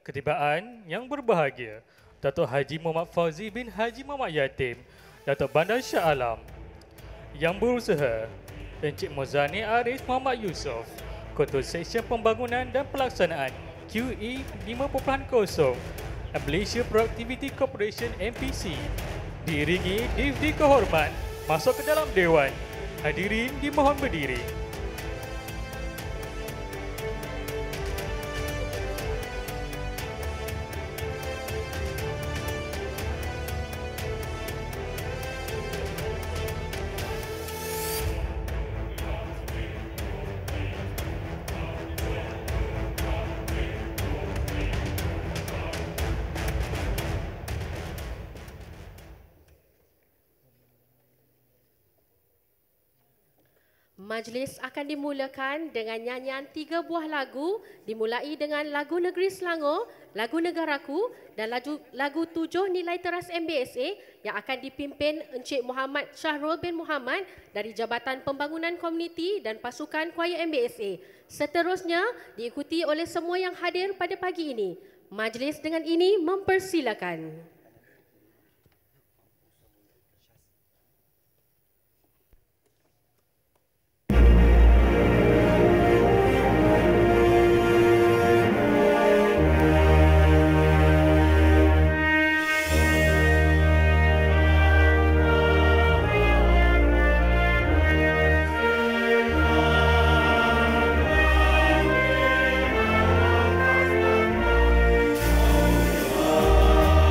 Ketibaan yang berbahagia, Datuk Haji Muhammad Fauzi bin Haji Muhammad Yatim, Datuk Bandar Shah Alam. Yang berusaha, Encik Mozani Arif Muhammad Yusof, Ketua Seksyen Pembangunan dan Pelaksanaan QE 5.0 Malaysia Productivity Corporation MPC. Diiringi Divdi Kehormat masuk ke dalam Dewan. Hadirin dimohon berdiri. Majlis akan dimulakan dengan nyanyian 3 buah lagu, dimulai dengan lagu Negeri Selangor, lagu Negaraku dan lagu 7 Nilai Teras MBSA yang akan dipimpin Encik Muhammad Syahrul bin Muhammad dari Jabatan Pembangunan Komuniti dan Pasukan Choir MBSA. Seterusnya diikuti oleh semua yang hadir pada pagi ini. Majlis dengan ini mempersilakan.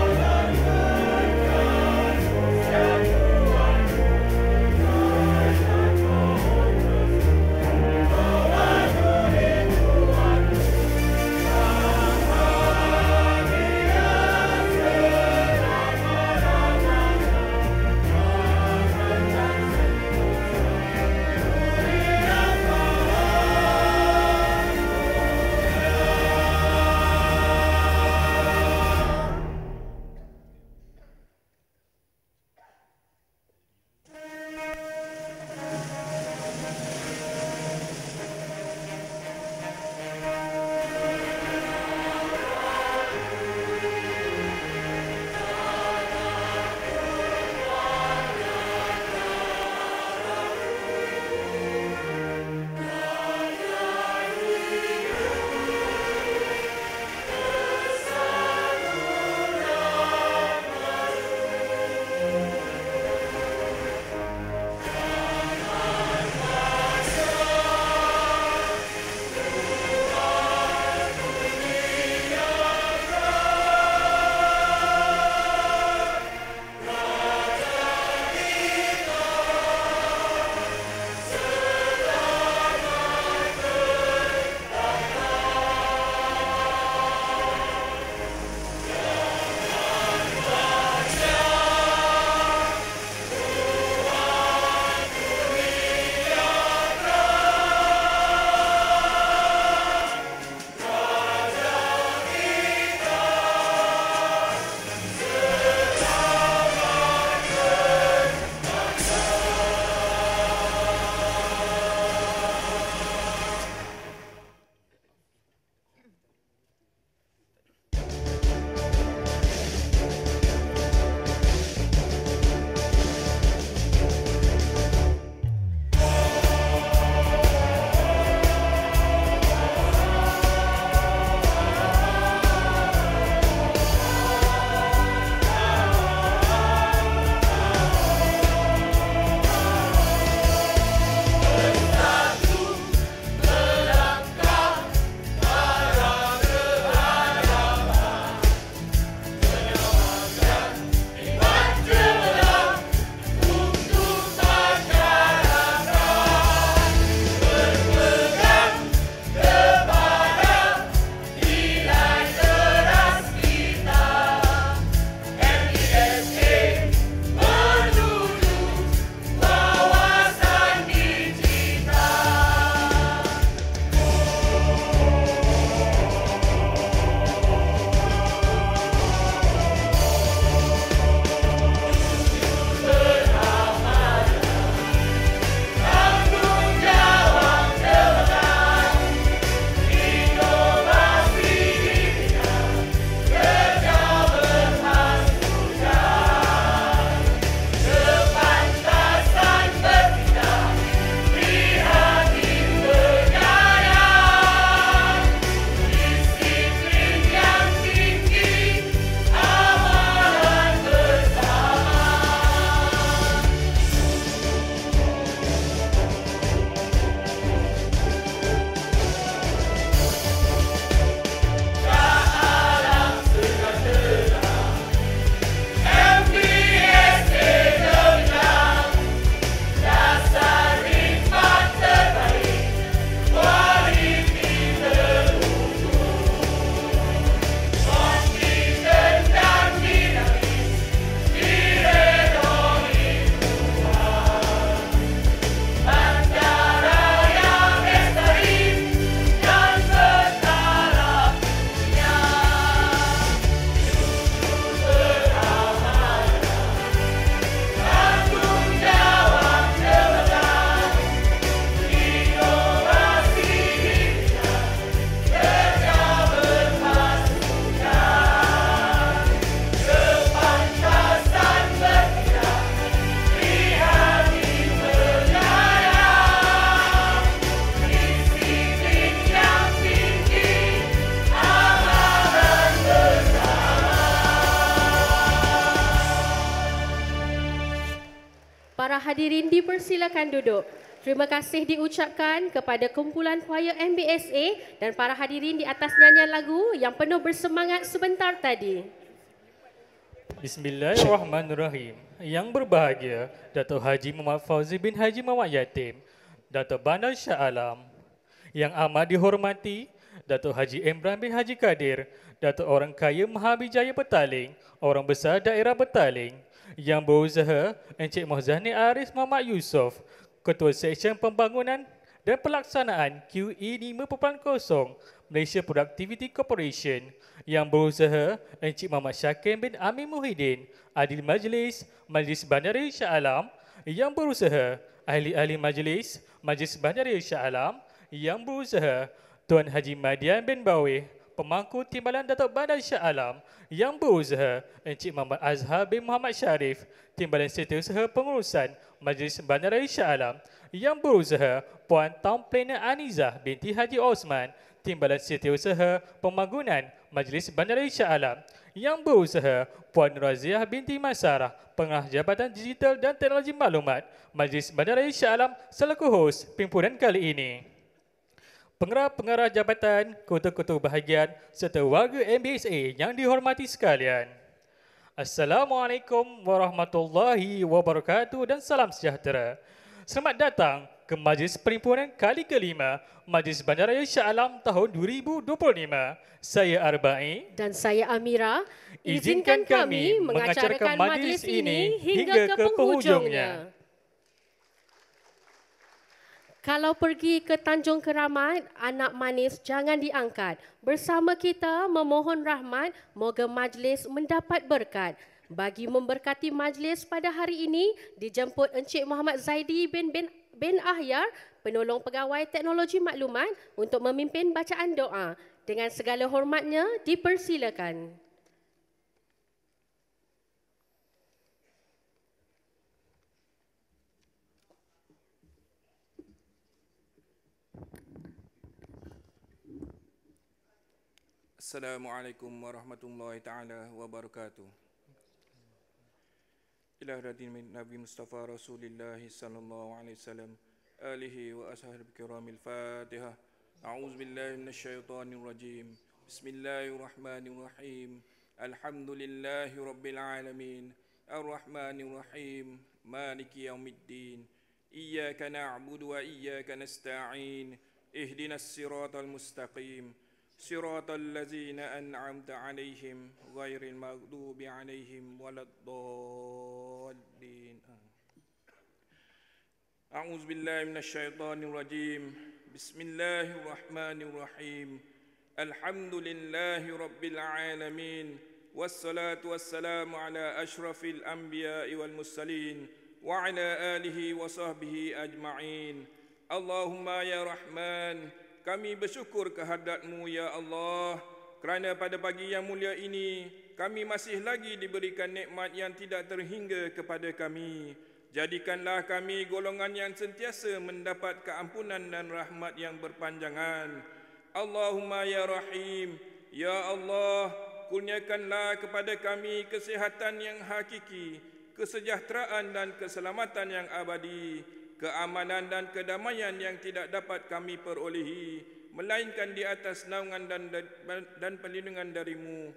Allah para hadirin dipersilakan duduk. Terima kasih diucapkan kepada kumpulan choir MBSA dan para hadirin di atas nyanyian lagu yang penuh bersemangat sebentar tadi. Bismillahirrahmanirrahim. Yang berbahagia Dato' Haji Muhammad Fauzi bin Haji Muhammad Yatim, Dato' Bandar Shah Alam. Yang amat dihormati Dato' Haji Imran bin Haji Kadir, Dato' Orang Kaya Mahabijaya Petaling, Orang Besar Daerah Petaling. Yang berusaha Encik Mohzani Aris Muhammad Yusof, Ketua Seksyen Pembangunan dan Pelaksanaan QE 5.0 Malaysia Productivity Corporation. Yang berusaha Encik Muhammad Syakir bin Amin Muhyiddin, Adil Majlis, Majlis Bandaraya Shah Alam. Yang berusaha ahli-ahli majlis, Majlis Bandaraya Shah Alam. Yang berusaha Tuan Haji Madian bin Bawih, Pemangku Timbalan Datuk Bandar Shah Alam. Yang berusaha Encik Muhammad Azhar bin Muhammad Sharif, Timbalan Setiausaha Pengurusan Majlis Bandaraya Shah Alam. Yang berusaha Puan Town Planner Anizah binti Haji Osman, Timbalan Setiausaha Pembangunan Majlis Bandaraya Shah Alam. Yang berusaha Puan Raziah binti Masarah, Pengarah Jabatan Digital dan Teknologi Maklumat Majlis Bandaraya Shah Alam selaku hos pimpinan kali ini. Pengarah-pengarah jabatan, ketua-ketua bahagian serta warga MBSA yang dihormati sekalian. Assalamualaikum warahmatullahi wabarakatuh dan salam sejahtera. Selamat datang ke Majlis Perhimpunan kali ke-5 Majlis Bandaraya Shah Alam tahun 2025. Saya Arba'i Dan saya Amira. Izinkan kami mengacarakan majlis ini hingga ke penghujungnya. Kalau pergi ke Tanjung Keramat, anak manis jangan diangkat. Bersama kita memohon rahmat, moga majlis mendapat berkat. Bagi memberkati majlis pada hari ini, dijemput Encik Muhammad Zaidi bin Ahyar, penolong pegawai teknologi maklumat untuk memimpin bacaan doa. Dengan segala hormatnya, dipersilakan. Assalamualaikum warahmatullahi taala wabarakatuh. Ila hadirin Nabi Mustafa Rasulullah sallallahu alaihi wasallam, alihi wa ashabihi kiramil Fatihah. A'udzu billahi minasyaitonir rajim. Bismillahirrahmanirrahim. Alhamdulillahi rabbil alamin. Arrahmanir rahim. Maliki yaumiddin. Iyyaka na'budu wa iyyaka nasta'in. Ihdinas siratal mustaqim. صراط الذين أنعمت عليهم غير المغضوب عليهم ولا الضالين. أعوذ بالله من الشيطان الرجيم. بسم الله الرحمن الرحيم. الحمد لله رب العالمين والصلاة والسلام على أشرف الأنبياء والمرسلين وعلى آله وصحبه أجمعين. اللهم يا رحمن, kami bersyukur kehadrat-Mu ya Allah, kerana pada pagi yang mulia ini kami masih lagi diberikan nikmat yang tidak terhingga kepada kami. Jadikanlah kami golongan yang sentiasa mendapat keampunan dan rahmat yang berpanjangan. Allahumma ya Rahim, ya Allah, kurniakanlah kepada kami kesihatan yang hakiki, kesejahteraan dan keselamatan yang abadi, keamanan dan kedamaian yang tidak dapat kami perolehi, melainkan di atas naungan dan perlindungan dari-Mu.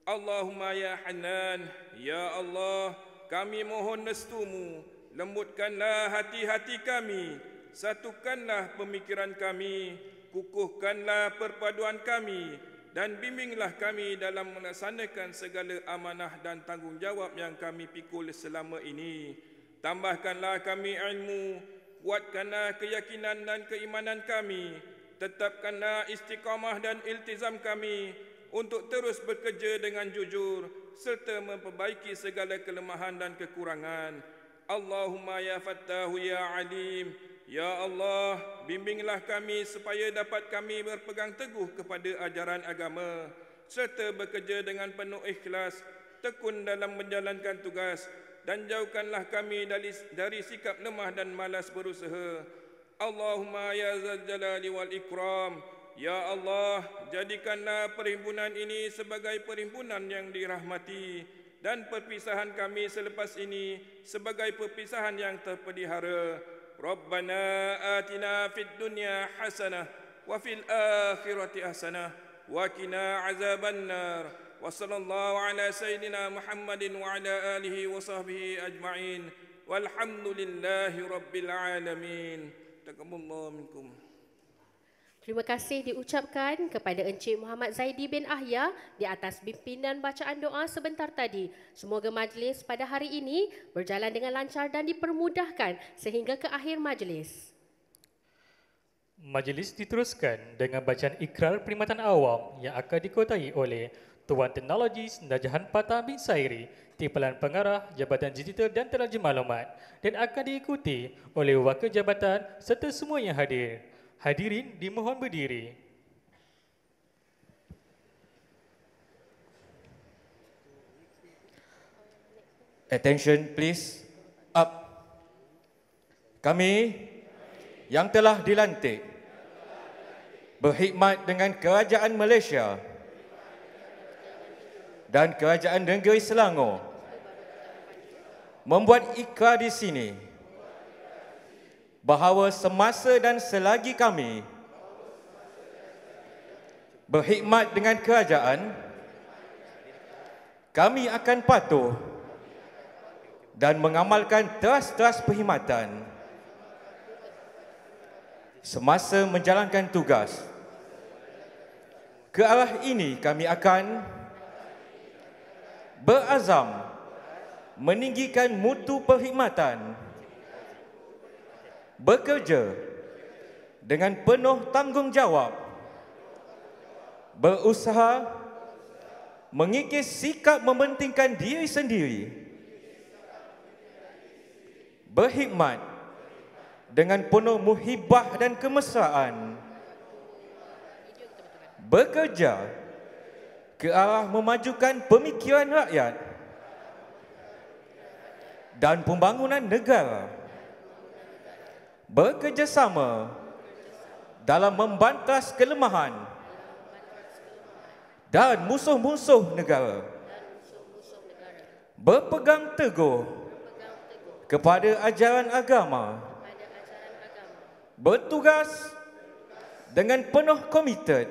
Allahumma ya Hanan, ya Allah, kami mohon restu-Mu, lembutkanlah hati-hati kami, satukanlah pemikiran kami, kukuhkanlah perpaduan kami, dan bimbinglah kami dalam melaksanakan segala amanah dan tanggungjawab yang kami pikul selama ini. Tambahkanlah kami ilmu, kuatkanlah keyakinan dan keimanan kami, tetapkanlah istiqamah dan iltizam kami untuk terus bekerja dengan jujur serta memperbaiki segala kelemahan dan kekurangan. Allahumma ya Fattahu ya Alim, ya Allah, bimbinglah kami supaya dapat kami berpegang teguh kepada ajaran agama serta bekerja dengan penuh ikhlas, tekun dalam menjalankan tugas, dan jauhkanlah kami dari sikap lemah dan malas berusaha. Allahumma ya Zal Jalali wal Ikram, ya Allah, jadikanlah perhimpunan ini sebagai perhimpunan yang dirahmati dan perpisahan kami selepas ini sebagai perpisahan yang terpelihara. Rabbana atina fid dunya hasanah wa fil akhirati hasanah wa qina azabannar. Wa sallallahu ala sayyidina Muhammadin wa ala alihi wa sahbihi ajma'in. Walhamdulillahi rabbil alamin. Taqabbalallahu minkum. Terima kasih diucapkan kepada Encik Muhammad Zaidi bin Ahya di atas pimpinan bacaan doa sebentar tadi. Semoga majlis pada hari ini berjalan dengan lancar dan dipermudahkan sehingga ke akhir majlis. Majlis diteruskan dengan bacaan ikrar perkhidmatan awam yang akan dikotai oleh Tuan Teknologis Najahan Patah bin Sairi, Timbalan Pengarah Jabatan Digital dan Teknologi Maklumat, dan akan diikuti oleh wakil jabatan serta semua yang hadir. Hadirin dimohon berdiri. Attention please. Up. Kami yang telah dilantik berkhidmat dengan Kerajaan Malaysia dan Kerajaan Negeri Selangor membuat ikrar di sini bahawa semasa dan selagi kami berkhidmat dengan kerajaan, kami akan patuh dan mengamalkan teras-teras perkhidmatan semasa menjalankan tugas. Ke arah ini kami akan berazam meninggikan mutu perkhidmatan, bekerja dengan penuh tanggungjawab, berusaha mengikis sikap mementingkan diri sendiri, berkhidmat dengan penuh muhibah dan kemesraan, bekerja ke arah memajukan pemikiran rakyat dan pembangunan negara, bekerjasama dalam membantas kelemahan dan musuh-musuh negara, berpegang teguh kepada ajaran agama, bertugas dengan penuh komited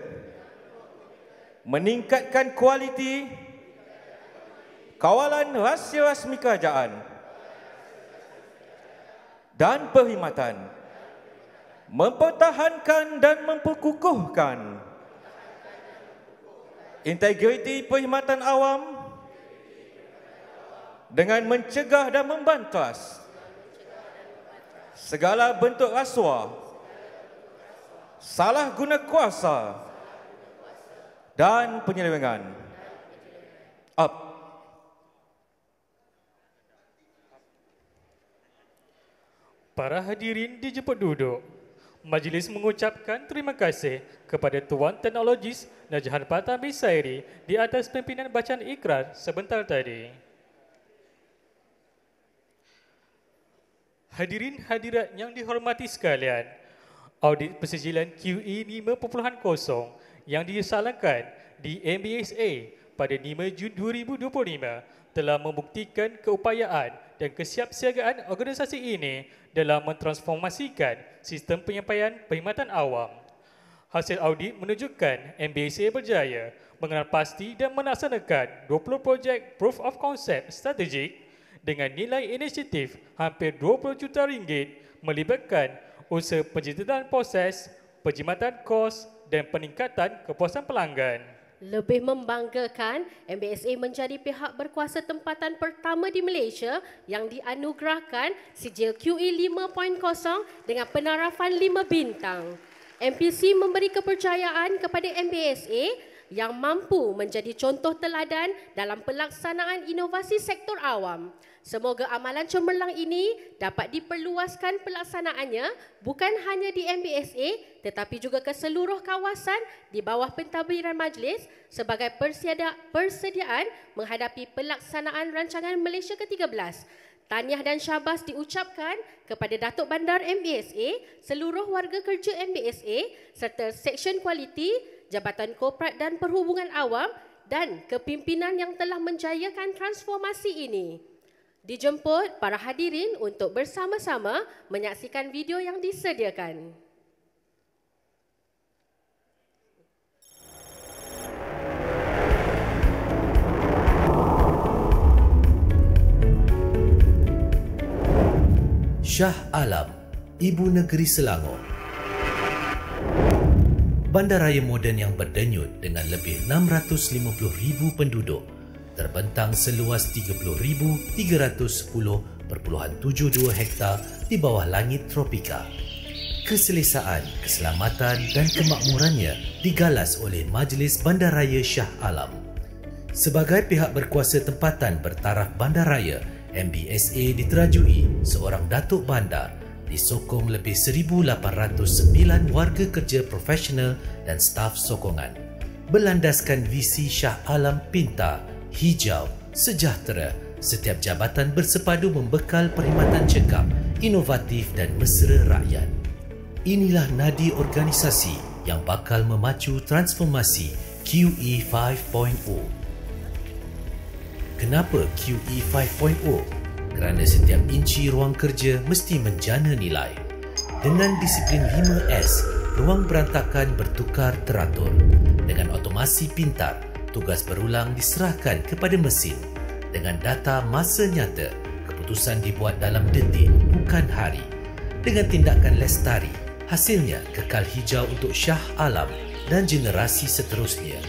meningkatkan kualiti kawalan rahsia rasmi kerajaan dan perkhidmatan, mempertahankan dan memperkukuhkan integriti perkhidmatan awam dengan mencegah dan membantas segala bentuk rasuah, salah guna kuasa dan penyelewengan. Up. Para hadirin dijemput duduk. Majlis mengucapkan terima kasih kepada Tuan Teknologis Najahan Patah bin Sairi di atas pimpinan bacaan ikrar sebentar tadi. Hadirin hadirat yang dihormati sekalian, audit persijilan QE 5.0 yang disalangkan di MBSA pada 5 Jun 2025 telah membuktikan keupayaan dan kesiapsiagaan organisasi ini dalam mentransformasikan sistem penyampaian perkhidmatan awam. Hasil audit menunjukkan MBSA berjaya mengenal pasti dan melaksanakan 20 projek Proof of Concept strategik dengan nilai inisiatif hampir 20 juta ringgit melibatkan usaha penjimatan proses, penjimatan kos dan peningkatan kepuasan pelanggan. Lebih membanggakan, MBSA menjadi pihak berkuasa tempatan pertama di Malaysia yang dianugerahkan sijil QE 5.0 dengan penarafan 5 bintang. MPC memberi kepercayaan kepada MBSA yang mampu menjadi contoh teladan dalam pelaksanaan inovasi sektor awam. Semoga amalan cemerlang ini dapat diperluaskan pelaksanaannya bukan hanya di MBSA tetapi juga ke seluruh kawasan di bawah pentadbiran majlis sebagai persediaan menghadapi pelaksanaan rancangan Malaysia ke-13. Tahniah dan syabas diucapkan kepada Datuk Bandar MBSA, seluruh warga kerja MBSA serta Seksyen Kualiti, Jabatan Korporat dan Perhubungan Awam dan kepimpinan yang telah menjayakan transformasi ini. Dijemput para hadirin untuk bersama-sama menyaksikan video yang disediakan. Shah Alam, Ibu Negeri Selangor. Bandaraya moden yang berdenyut dengan lebih 650,000 penduduk, terbentang seluas 30,310.72 hektar di bawah langit tropika. Keselesaan, keselamatan dan kemakmurannya digalas oleh Majlis Bandaraya Shah Alam. Sebagai pihak berkuasa tempatan bertaraf bandaraya, MBSA diterajui seorang Datuk Bandar, disokong lebih 1,809 warga kerja profesional dan staf sokongan. Berlandaskan visi Shah Alam Pintar, Hijau, Sejahtera, setiap jabatan bersepadu membekal perkhidmatan cekap, inovatif dan mesra rakyat. Inilah nadi organisasi yang bakal memacu transformasi QE 5.0. Kenapa QE 5.0? Kerana setiap inci ruang kerja mesti menjana nilai. Dengan disiplin 5S, ruang berantakan bertukar teratur. Dengan otomasi pintar, tugas berulang diserahkan kepada mesin. Dengan data masa nyata, keputusan dibuat dalam detik, bukan hari. Dengan tindakan lestari, hasilnya kekal hijau untuk Shah Alam dan generasi seterusnya.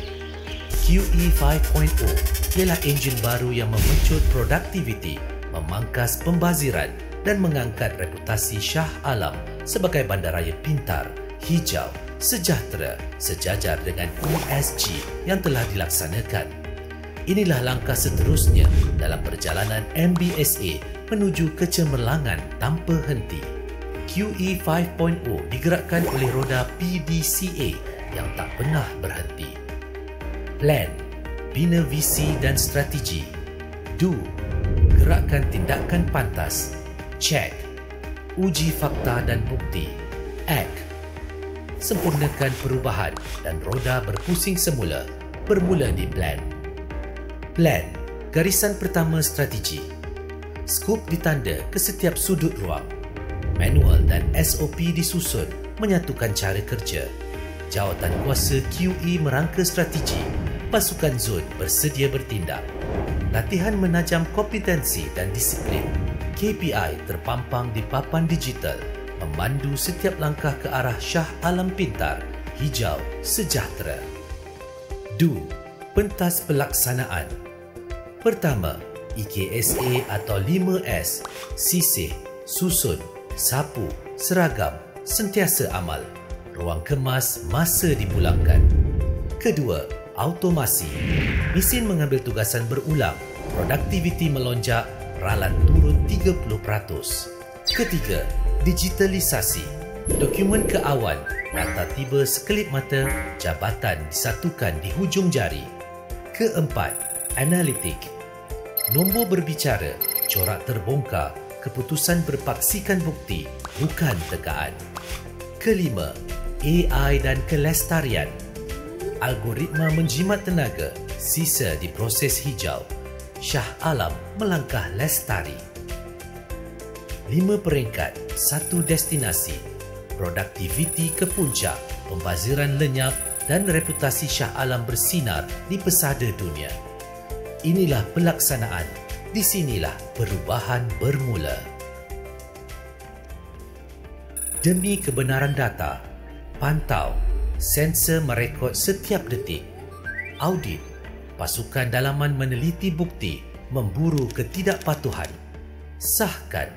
QE 5.0 ialah enjin baru yang memecut produktiviti, memangkas pembaziran dan mengangkat reputasi Shah Alam sebagai bandaraya pintar, hijau, sejahtera sejajar dengan ESG yang telah dilaksanakan. Inilah langkah seterusnya dalam perjalanan MBSA menuju kecemerlangan tanpa henti. QE 5.0 digerakkan oleh roda PDCA yang tak pernah berhenti. Plan, bina visi dan strategi. Do, gerakkan tindakan pantas. Check, uji fakta dan bukti. Act, sempurnakan perubahan dan roda berpusing semula, bermula di plan. Plan, garisan pertama strategi. Skop ditanda ke setiap sudut ruang. Manual dan SOP disusun menyatukan cara kerja. Jawatan kuasa QE merangka strategi. Pasukan zon bersedia bertindak. Latihan menajam kompetensi dan disiplin. KPI terpampang di papan digital, memandu setiap langkah ke arah Shah Alam Pintar, Hijau, Sejahtera. Do, pentas pelaksanaan. Pertama, EKSA atau 5S, sisih, susun, sapu, seragam, sentiasa amal. Ruang kemas, masa dipulangkan. Kedua, automasi. Mesin mengambil tugasan berulang, produktiviti melonjak, ralat turun 30%. Ketiga, digitalisasi. Dokumen ke awan, data tiba sekelip mata, jabatan disatukan di hujung jari. Keempat, analitik. Nombor berbicara, corak terbongkar, keputusan berpaksikan bukti, bukan tegaan. Kelima, AI dan kelestarian. Algoritma menjimat tenaga, sisa diproses hijau. Shah Alam melangkah lestari. 5 peringkat, 1 destinasi. Produktiviti ke puncak, pembaziran lenyap dan reputasi Shah Alam bersinar di pesada dunia. Inilah pelaksanaan. Di sinilah perubahan bermula. Demi kebenaran data, pantau, sensor merekod setiap detik. Audit, pasukan dalaman meneliti bukti, memburu ketidakpatuhan. Sahkan,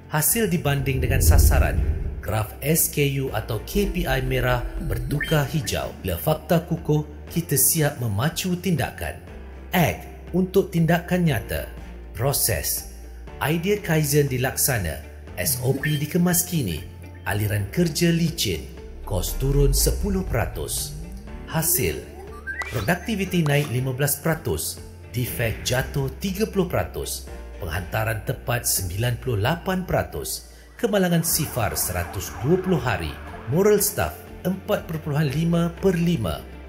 hasil dibanding dengan sasaran, graf SKU atau KPI merah bertukar hijau. Bila fakta kukuh, kita siap memacu tindakan. Act untuk tindakan nyata. Proses, idea Kaizen dilaksana, SOP dikemas kini, aliran kerja licin, kos turun 10%. Hasil, produktiviti naik 15%, defek jatuh 30%, penghantaran tepat 98%, kemalangan sifar 120 hari, moral staff 4.5/5,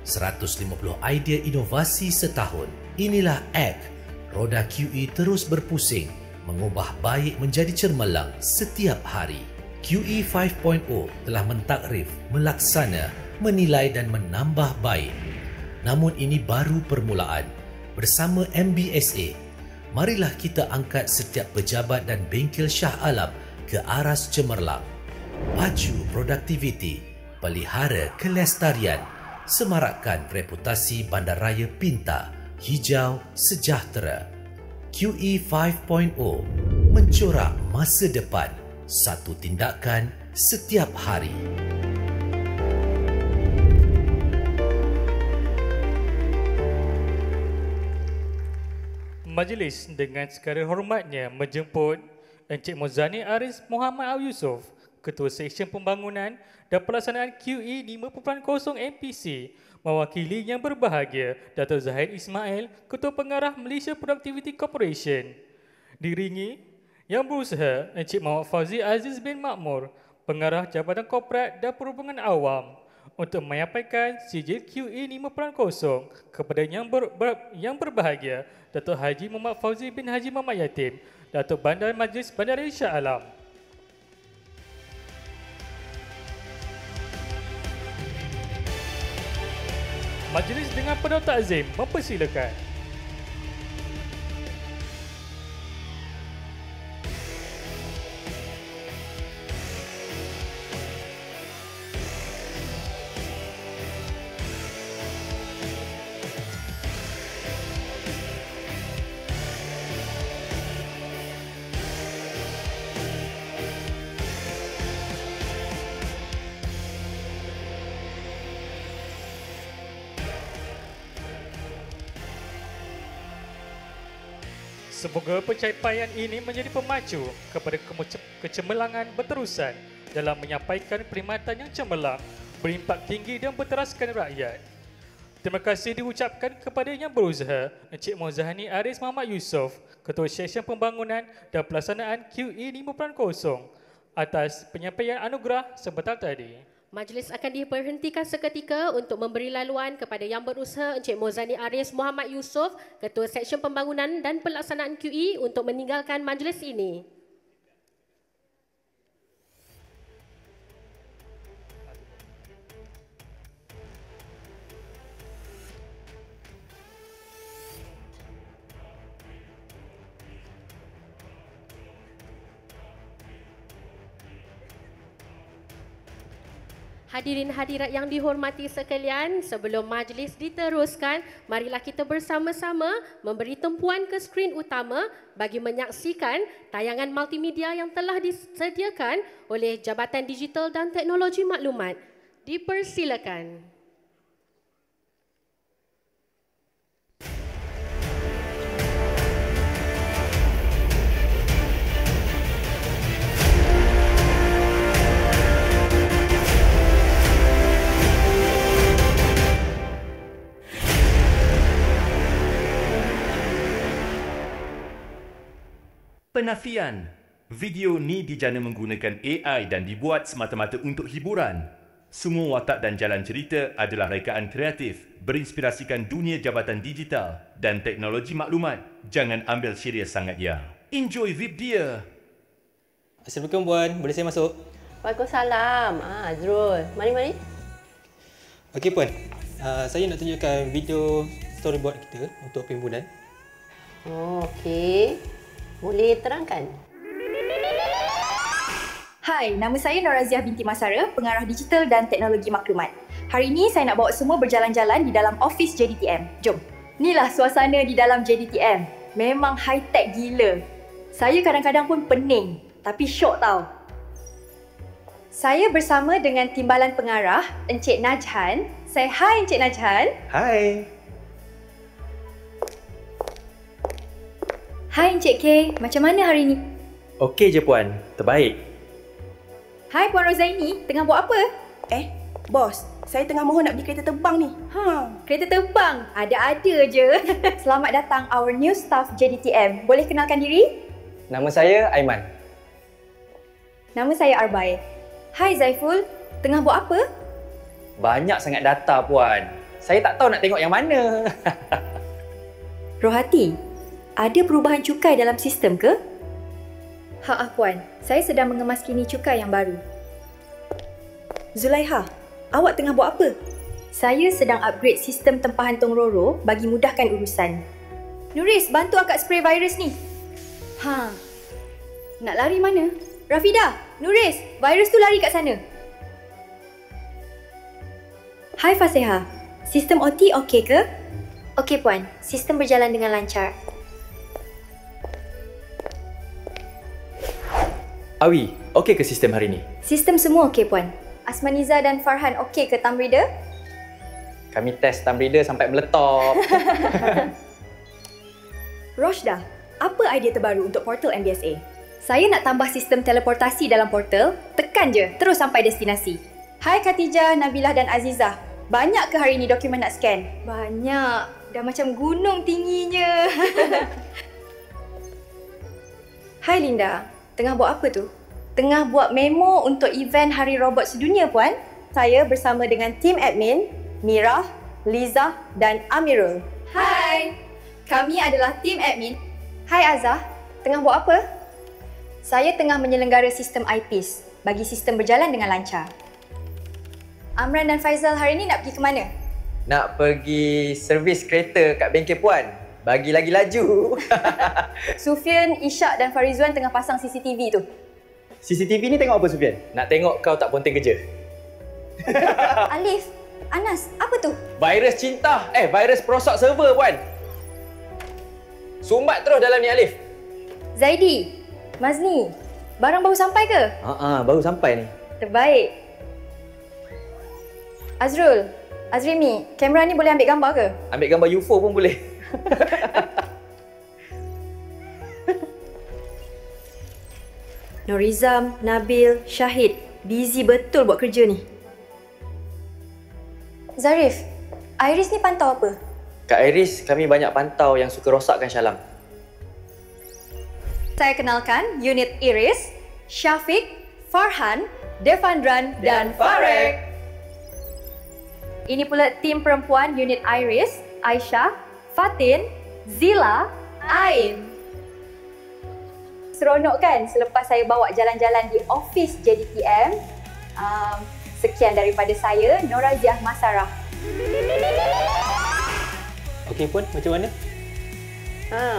150 idea inovasi setahun. Inilah ACT. Roda QE terus berpusing, mengubah baik menjadi cermelang setiap hari. QE 5.0 telah mentakrif, melaksana, menilai dan menambah baik. Namun ini baru permulaan. Bersama MBSA, marilah kita angkat setiap pejabat dan bengkel Shah Alam ke aras cemerlang. Paju produktiviti, pelihara kelestarian, semarakkan reputasi bandaraya pintar, hijau, sejahtera. QE 5.0 mencorak masa depan, satu tindakan setiap hari. Majlis dengan segala hormatnya menjemput Encik Mozani Aris Muhammad Yusof, Ketua Seksyen Pembangunan dan Pelaksanaan QE 5.0 MPC, mewakili yang berbahagia Dato' Zahid Ismail, Ketua Pengarah Malaysia Productivity Corporation. Diringi Yang Berusaha Encik Muhammad Fauzi Aziz bin Makmur, Pengarah Jabatan Korporat dan Perhubungan Awam, untuk menyampaikan sijil QE 5.0 kepada yang berbahagia Dato' Haji Muhammad Fauzi bin Haji Muhammad Yatim, Dato' Bandar Majlis Bandaraya Shah Alam. Majlis dengan penuh takzim mempersilakan. Semoga pencapaian ini menjadi pemacu kepada kecemerlangan berterusan dalam menyampaikan perkhidmatan yang cemerlang, berimpak tinggi dan berteraskan rakyat. Terima kasih diucapkan kepada Yang Berusaha Encik Mozani Aris Muhammad Yusof, Ketua Seksyen Pembangunan dan Pelaksanaan QE 5.0 atas penyampaian anugerah sebentar tadi. Majlis akan diberhentikan seketika untuk memberi laluan kepada Yang Berusaha Encik Mozani Aris Muhammad Yusof, Ketua Seksyen Pembangunan dan Pelaksanaan QE, untuk meninggalkan majlis ini. Hadirin hadirat yang dihormati sekalian, sebelum majlis diteruskan, marilah kita bersama-sama memberi tumpuan ke skrin utama bagi menyaksikan tayangan multimedia yang telah disediakan oleh Jabatan Digital dan Teknologi Maklumat. Dipersilakan. Penafian. Video ni dijana menggunakan AI dan dibuat semata-mata untuk hiburan. Semua watak dan jalan cerita adalah rekaan kreatif, berinspirasikan dunia jabatan digital dan teknologi maklumat. Jangan ambil serius sangat ya. Enjoy VIP dia. Assalamualaikum Puan, boleh saya masuk? Waalaikumsalam. Azrul. Mari. Okey Puan, saya nak tunjukkan video storyboard kita untuk perhimpunan. Oh, okey. Boleh terangkan? Hai, nama saya Noraziah binti Masara, Pengarah Digital dan Teknologi Maklumat. Hari ini saya nak bawa semua berjalan-jalan di dalam office JDTM. Jom. Inilah suasana di dalam JDTM. Memang high-tech gila. Saya kadang-kadang pun pening, tapi syok tau. Saya bersama dengan Timbalan Pengarah, Encik Najhan. Say hi Encik Najhan. Hai. Hai Encik K, macam mana hari ni? Okey je Puan, terbaik. Hai Puan Rozaini, tengah buat apa? Bos, saya tengah mohon nak beli kereta terbang ni. Kereta terbang? Ada-ada je. Selamat datang our new staff JDTM. Boleh kenalkan diri? Nama saya Aiman. Nama saya Arbai. Hai Zaiful, tengah buat apa? Banyak sangat data Puan. Saya tak tahu nak tengok yang mana. Rohati, ada perubahan cukai dalam sistem ke? Puan. Saya sedang mengemaskini cukai yang baru. Zulaiha, awak tengah buat apa? Saya sedang upgrade sistem tempahan tong roro bagi mudahkan urusan. Nuris, bantu akak spray virus ni. Nak lari mana? Rafidah, Nuris, virus tu lari kat sana. Hai Faseha, sistem OT okey ke? Okey puan, sistem berjalan dengan lancar. Awi, okey ke sistem hari ni? Sistem semua okey puan. Asmaniza dan Farhan okey ke thumb reader? Kami test thumb reader sampai meletop. Roshda, apa idea terbaru untuk portal MBSA? Saya nak tambah sistem teleportasi dalam portal, tekan je terus sampai destinasi. Hai Khatijah, Nabilah dan Azizah. Banyak ke hari ni dokumen nak scan? Banyak. Dah macam gunung tingginya. Hai Linda, tengah buat apa tu? Tengah buat memo untuk event Hari Robot Sedunia puan. Saya bersama dengan tim admin, Mirah, Liza dan Amirul. Hai, kami adalah tim admin. Hai Azah, tengah buat apa? Saya tengah menyelenggara sistem eyepiece bagi sistem berjalan dengan lancar. Amran dan Faizal hari ni nak pergi ke mana? Nak pergi servis kereta kat bengkel puan. Bagi lagi laju. Sufian, Ishak dan Farizwan tengah pasang CCTV tu. CCTV ni tengok apa Sufian? Nak tengok kau tak ponting kerja. Alif, Anas, apa tu? Virus cinta. Virus perosok server puan. Sumbat terus dalam ni Alif. Zaidi, Mazni, barang baru sampai ke? Baru sampai ni. Terbaik. Azrul, Azrimi, kamera ni boleh ambil gambar ke? Ambil gambar UFO pun boleh. Norizam, Nabil, Syahid, busy betul buat kerja ni. Zarif, Iris ni pantau apa? Kak Iris, kami banyak pantau yang suka rosakkan Syalam. Saya kenalkan unit Iris, Syafiq, Farhan, Devandran dan Farek. Ini pula tim perempuan unit Iris, Aisyah, Fatin, Zila, Ain. Seronok kan selepas saya bawa jalan-jalan di office JDTM. Sekian daripada saya, Noraziah Masarah. Okey puan, macam mana?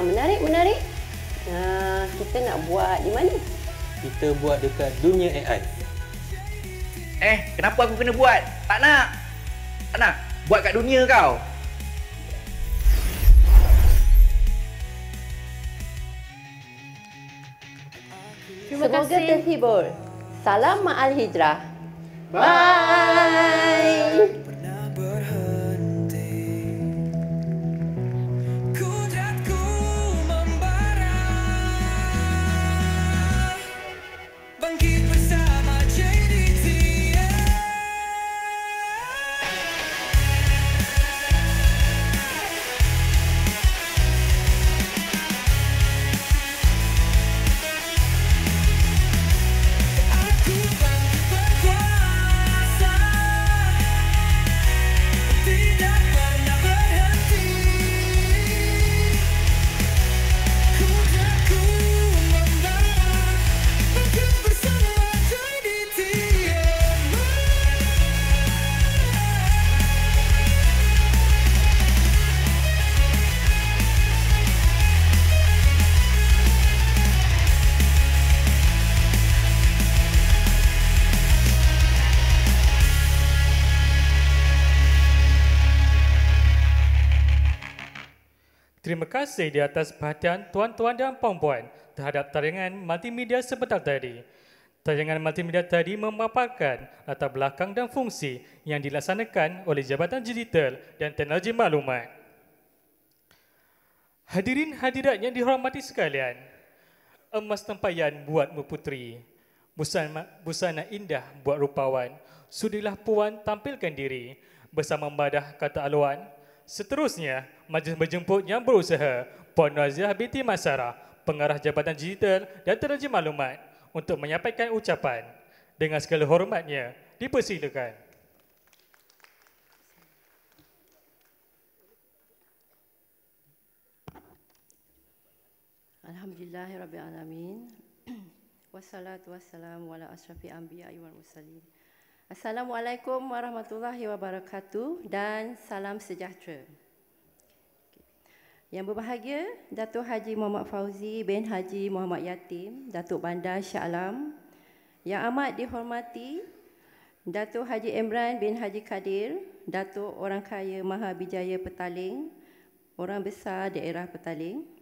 Menarik. Kita nak buat di mana? Kita buat dekat dunia AI. Kenapa aku kena buat? Tak nak. Buat kat dunia kau. Semoga terhibur. Salam Ma'al Hijrah. Bye. Terima kasih di atas perhatian tuan-tuan dan puan-puan terhadap tayangan multimedia sebentar tadi. Tayangan multimedia tadi memaparkan latar belakang dan fungsi yang dilaksanakan oleh Jabatan Digital dan Teknologi Maklumat. Hadirin hadirat yang dihormati sekalian, emas tempayan buatmu puteri, busana indah buat rupawan, sudilah puan tampilkan diri bersama Madah kata aluan. Seterusnya, majlis berjemput yang berusaha Puan Noraziah binti Masarah, Pengarah Jabatan Digital dan Teknologi Maklumat untuk menyampaikan ucapan. Dengan segala hormatnya, dipersilakan. Alhamdulillahirrabbilalamin. Wassalatu wassalamu ala asrafi anbiya wal mursalin. Assalamualaikum warahmatullahi wabarakatuh dan salam sejahtera. Yang berbahagia, Datuk Haji Muhammad Fauzi bin Haji Muhammad Yatim, Datuk Bandar Shah Alam. Yang amat dihormati, Datuk Haji Imran bin Haji Kadir, Datuk Orang Kaya Mahabijaya Petaling, Orang Besar Daerah Petaling.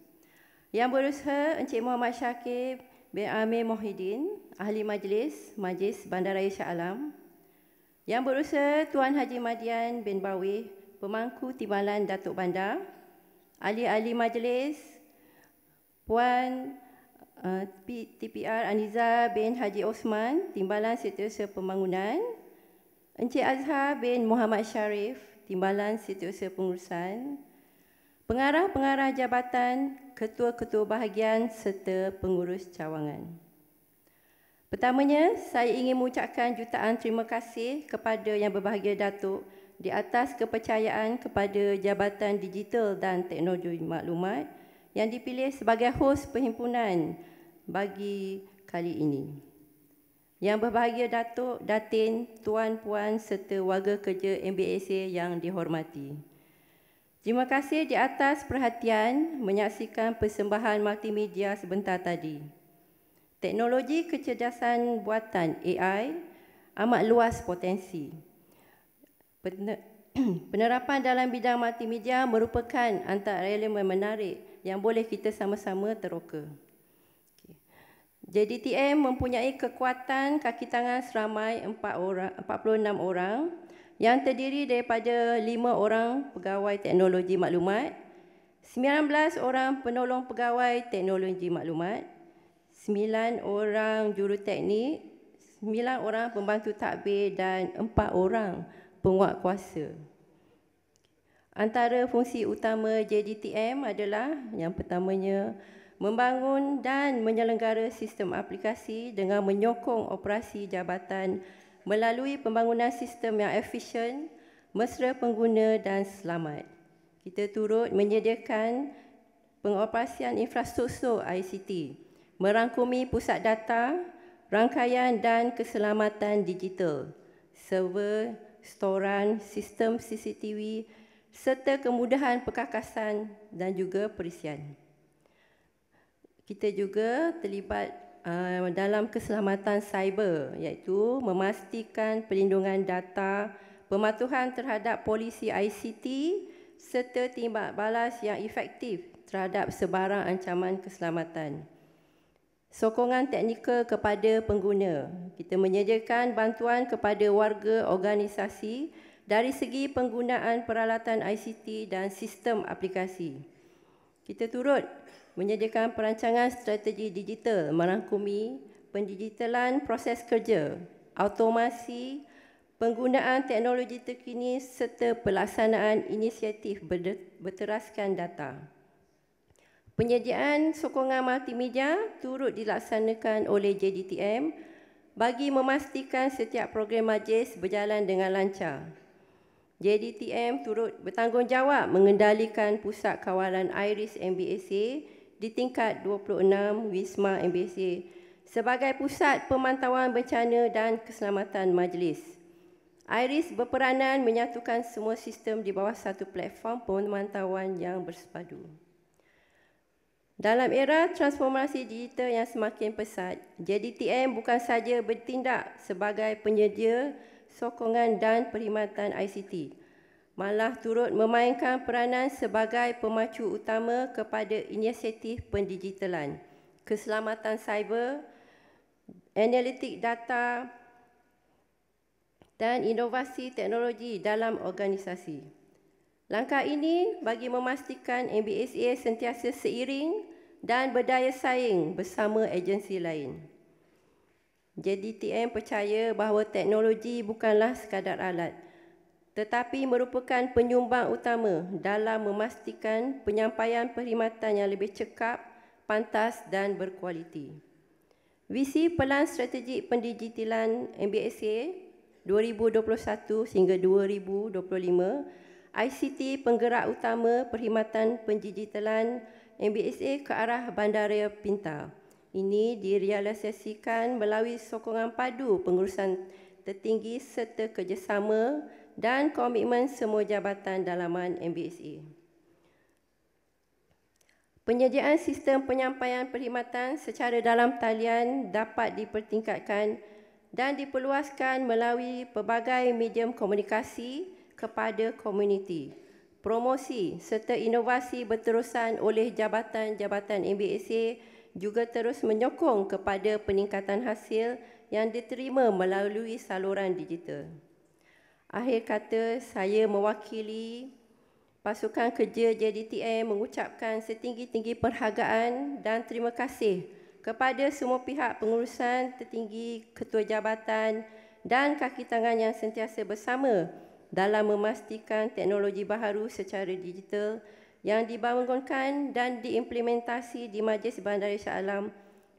Yang berusaha Encik Muhammad Syakib bin Amir Mohidin, Ahli Majlis, Majlis Bandaraya Shah Alam. Yang berusaha Tuan Haji Madian bin Bawih, Pemangku Timbalan Datuk Bandar. Ahli-ahli majlis, Puan TPR Aniza bin Haji Osman, Timbalan Setiausaha Pembangunan. Encik Azhar bin Muhammad Sharif, Timbalan Setiausaha Pengurusan. Pengarah-pengarah jabatan, ketua-ketua bahagian serta pengurus cawangan. Pertamanya, saya ingin mengucapkan jutaan terima kasih kepada Yang Berbahagia Datuk di atas kepercayaan kepada Jabatan Digital dan Teknologi Maklumat yang dipilih sebagai hos perhimpunan bagi kali ini. Yang berbahagia Datuk, Datin, Tuan, Puan serta warga kerja MBSA yang dihormati. Terima kasih di atas perhatian menyaksikan persembahan multimedia sebentar tadi. Teknologi kecerdasan buatan AI amat luas potensi. Penerapan dalam bidang multimedia merupakan antara elemen menarik yang boleh kita sama-sama teroka. JDTM mempunyai kekuatan kaki tangan seramai 46 orang yang terdiri daripada 5 orang pegawai teknologi maklumat, 19 orang penolong pegawai teknologi maklumat, 9 orang juruteknik, 9 orang pembantu tadbir dan 4 orang penguatkuasa. Antara fungsi utama JDTM adalah yang pertamanya membangun dan menyelenggara sistem aplikasi dengan menyokong operasi jabatan melalui pembangunan sistem yang efisien, mesra pengguna dan selamat. Kita turut menyediakan pengoperasian infrastruktur ICT, merangkumi pusat data, rangkaian dan keselamatan digital, server, storan, sistem CCTV serta kemudahan perkakasan dan juga perisian. Kita juga terlibat dalam keselamatan cyber iaitu memastikan perlindungan data, pematuhan terhadap polisi ICT serta tindak balas yang efektif terhadap sebarang ancaman keselamatan. Sokongan teknikal kepada pengguna. Kita menyediakan bantuan kepada warga organisasi dari segi penggunaan peralatan ICT dan sistem aplikasi. Kita turut menyediakan perancangan strategi digital merangkumi pendigitalan proses kerja, automasi, penggunaan teknologi terkini serta pelaksanaan inisiatif berteraskan data. Penyediaan sokongan multimedia turut dilaksanakan oleh JDTM bagi memastikan setiap program majlis berjalan dengan lancar. JDTM turut bertanggungjawab mengendalikan pusat kawalan IRIS MBSA di tingkat 26 Wisma MBSA sebagai pusat pemantauan bencana dan keselamatan majlis. IRIS berperanan menyatukan semua sistem di bawah satu platform pemantauan yang bersepadu. Dalam era transformasi digital yang semakin pesat, JDTM bukan sahaja bertindak sebagai penyedia sokongan dan perkhidmatan ICT, malah turut memainkan peranan sebagai pemacu utama kepada inisiatif pendigitalan, keselamatan cyber, analitik data dan inovasi teknologi dalam organisasi. Langkah ini bagi memastikan MBSA sentiasa seiring dan berdaya saing bersama agensi lain. JDTM percaya bahawa teknologi bukanlah sekadar alat, tetapi merupakan penyumbang utama dalam memastikan penyampaian perkhidmatan yang lebih cekap, pantas dan berkualiti. Visi Pelan Strategik Pendigitalan MBSA 2021 hingga 2025, ICT penggerak utama perkhidmatan pendigitalan MBSA ke arah Bandaraya Pintar. Ini direalisasikan melalui sokongan padu pengurusan tertinggi serta kerjasama dan komitmen semua jabatan dalaman MBSA. Penyediaan sistem penyampaian perkhidmatan secara dalam talian dapat dipertingkatkan dan diperluaskan melalui pelbagai medium komunikasi kepada komuniti. Promosi serta inovasi berterusan oleh jabatan-jabatan MBSA juga terus menyokong kepada peningkatan hasil yang diterima melalui saluran digital. Akhir kata, saya mewakili pasukan kerja JDTM mengucapkan setinggi-tinggi penghargaan dan terima kasih kepada semua pihak pengurusan tertinggi, ketua jabatan dan kaki tangan yang sentiasa bersama dalam memastikan teknologi baharu secara digital yang dibangunkan dan diimplementasi di Majlis Bandaraya Shah Alam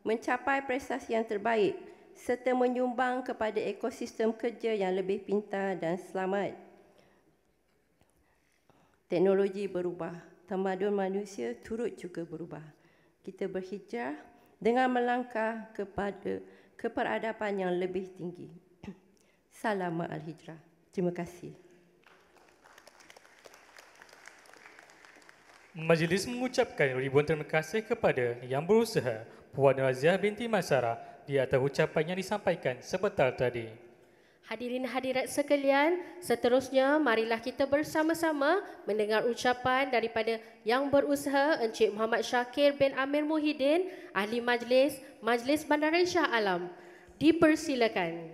mencapai prestasi yang terbaik serta menyumbang kepada ekosistem kerja yang lebih pintar dan selamat. Teknologi berubah, tamadun manusia turut juga berubah. Kita berhijrah dengan melangkah kepada keperadaban yang lebih tinggi. Salam ma'al hijrah. Terima kasih. Majlis mengucapkan ribuan terima kasih kepada Yang Berusaha Puan Raziah binti Masarah di atas ucapan yang disampaikan sebentar tadi. Hadirin hadirat sekalian, seterusnya marilah kita bersama-sama mendengar ucapan daripada Yang Berusaha Encik Muhammad Syakir bin Amir Muhyiddin, Ahli Majlis, Majlis Bandaraya Shah Alam. Dipersilakan.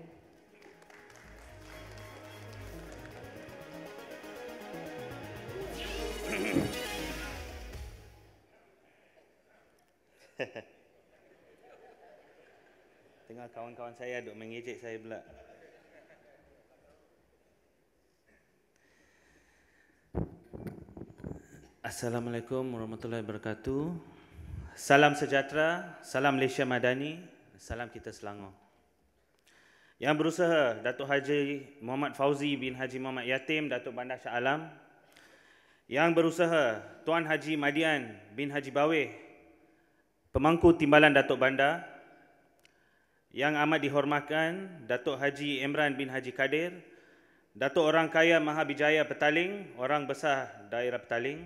Tengah kawan-kawan saya duk mengejek saya pula. Assalamualaikum warahmatullahi wabarakatuh. Salam sejahtera, salam Malaysia Madani, salam kita Selangor. Yang Berusaha Datuk Haji Muhammad Fauzi bin Haji Muhammad Yatim, Datuk Bandar Shah Alam. Yang Berusaha Tuan Haji Madian bin Haji Baweh, Pemangku Timbalan Datuk Bandar. Yang amat dihormatkan Datuk Haji Imran bin Haji Kadir, Datuk Orang Kaya Mahabijaya Petaling, Orang Besar Daerah Petaling.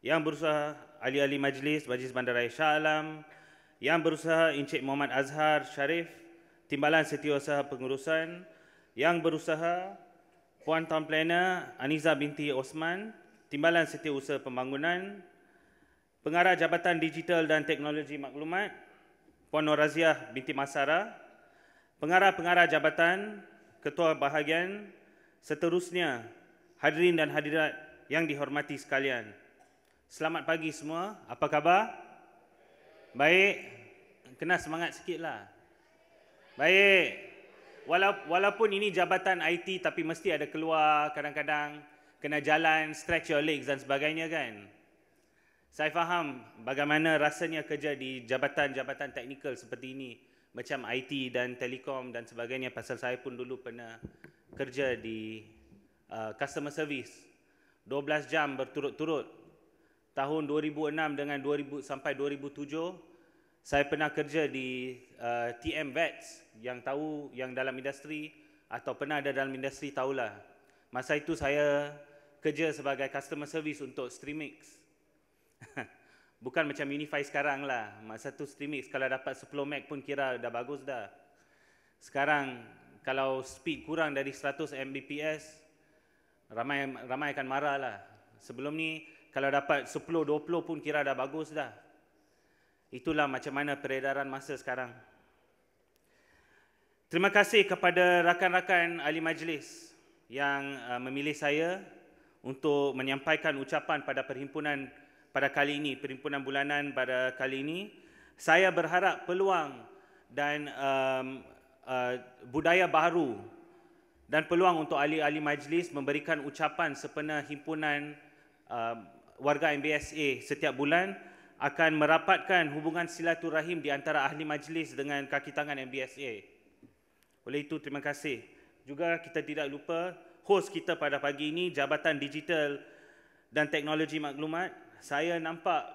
Yang Berusaha ahli-ahli majlis, Majlis Bandaraya Shah Alam. Yang Berusaha Encik Muhammad Azhar Sharif, Timbalan Setiausaha Pengurusan. Yang Berusaha Puan Town Planner Aniza binti Osman, Timbalan Setiausaha Pembangunan. Pengarah Jabatan Digital dan Teknologi Maklumat Puan Nur Raziah binti Masarah. Pengarah-pengarah jabatan, ketua bahagian, seterusnya hadirin dan hadirat yang dihormati sekalian. Selamat pagi semua, apa khabar? Baik, kena semangat sikitlah. Baik, walaupun ini jabatan IT tapi mesti ada keluar, kadang-kadang kena jalan, stretch your legs dan sebagainya kan. Saya faham bagaimana rasanya kerja di jabatan-jabatan teknikal seperti ini, macam IT dan telekom dan sebagainya, pasal saya pun dulu pernah kerja di customer service 12 jam berturut-turut. Tahun 2006 dengan 2000 sampai 2007 saya pernah kerja di TM Vets, yang tahu yang dalam industri atau pernah ada dalam industri tahulah. Masa itu saya kerja sebagai customer service untuk Streamix. Bukan macam Unify sekarang lah. Masa tu Streamix kalau dapat 10 meg pun kira dah bagus dah. Sekarang kalau speed kurang dari 100 Mbps, ramai akan marah lah. Sebelum ni kalau dapat 10-20 pun kira dah bagus dah. Itulah macam mana peredaran masa sekarang. Terima kasih kepada rakan-rakan ahli majlis yang memilih saya untuk menyampaikan ucapan pada perhimpunan pada kali ini, perhimpunan bulanan pada kali ini. Saya berharap peluang dan budaya baru dan peluang untuk ahli-ahli majlis memberikan ucapan sempena himpunan warga MBSA setiap bulan akan merapatkan hubungan silaturahim di antara ahli majlis dengan kaki tangan MBSA. Oleh itu, terima kasih. Juga kita tidak lupa host kita pada pagi ini, Jabatan Digital dan Teknologi Maklumat. Saya nampak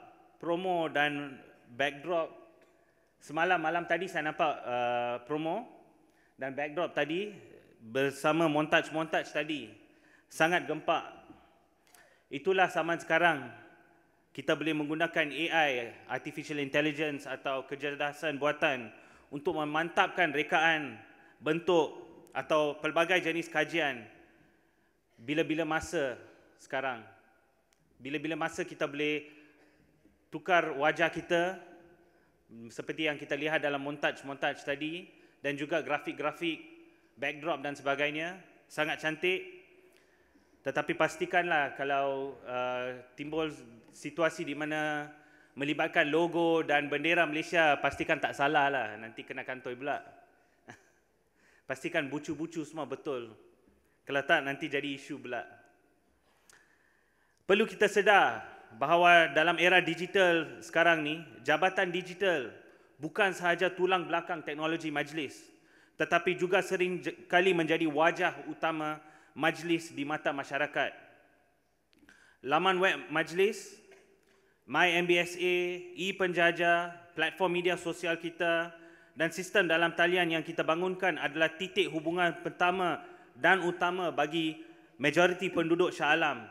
promo dan backdrop. Semalam malam tadi saya nampak promo dan backdrop tadi bersama montaj-montaj tadi. Sangat gempak. Itulah zaman sekarang. Kita boleh menggunakan AI, Artificial Intelligence atau kecerdasan buatan untuk memantapkan rekaan, bentuk atau pelbagai jenis kajian. Bila-bila masa sekarang. Bila-bila masa kita boleh tukar wajah kita seperti yang kita lihat dalam montaj-montaj tadi dan juga grafik-grafik, backdrop dan sebagainya. Sangat cantik. Tetapi pastikanlah kalau timbul situasi di mana melibatkan logo dan bendera Malaysia, pastikan tak salah lah. Nanti kena kantoi pula. Pastikan bucu-bucu semua betul. Kalau tak, nanti jadi isu pula. Perlu kita sedar bahawa dalam era digital sekarang ni, jabatan digital bukan sahaja tulang belakang teknologi majlis, tetapi juga sering kali menjadi wajah utama majlis di mata masyarakat. Laman web majlis, MyMBSA, e-penjaja, platform media sosial kita dan sistem dalam talian yang kita bangunkan adalah titik hubungan pertama dan utama bagi majoriti penduduk Shah Alam.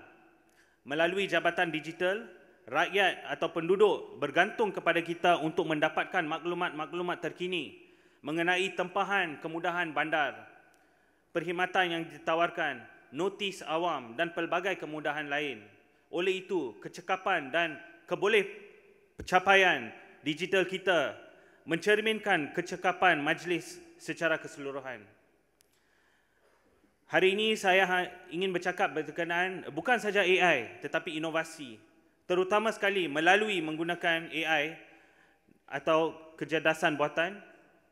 Melalui jabatan digital, rakyat atau penduduk bergantung kepada kita untuk mendapatkan maklumat-maklumat terkini mengenai tempahan kemudahan bandar, perkhidmatan yang ditawarkan, notis awam dan pelbagai kemudahan lain. Oleh itu, kecekapan dan keboleh pencapaian digital kita mencerminkan kecekapan majlis secara keseluruhan. Hari ini saya ingin bercakap berkenaan bukan saja AI tetapi inovasi, terutama sekali melalui menggunakan AI atau kecerdasan buatan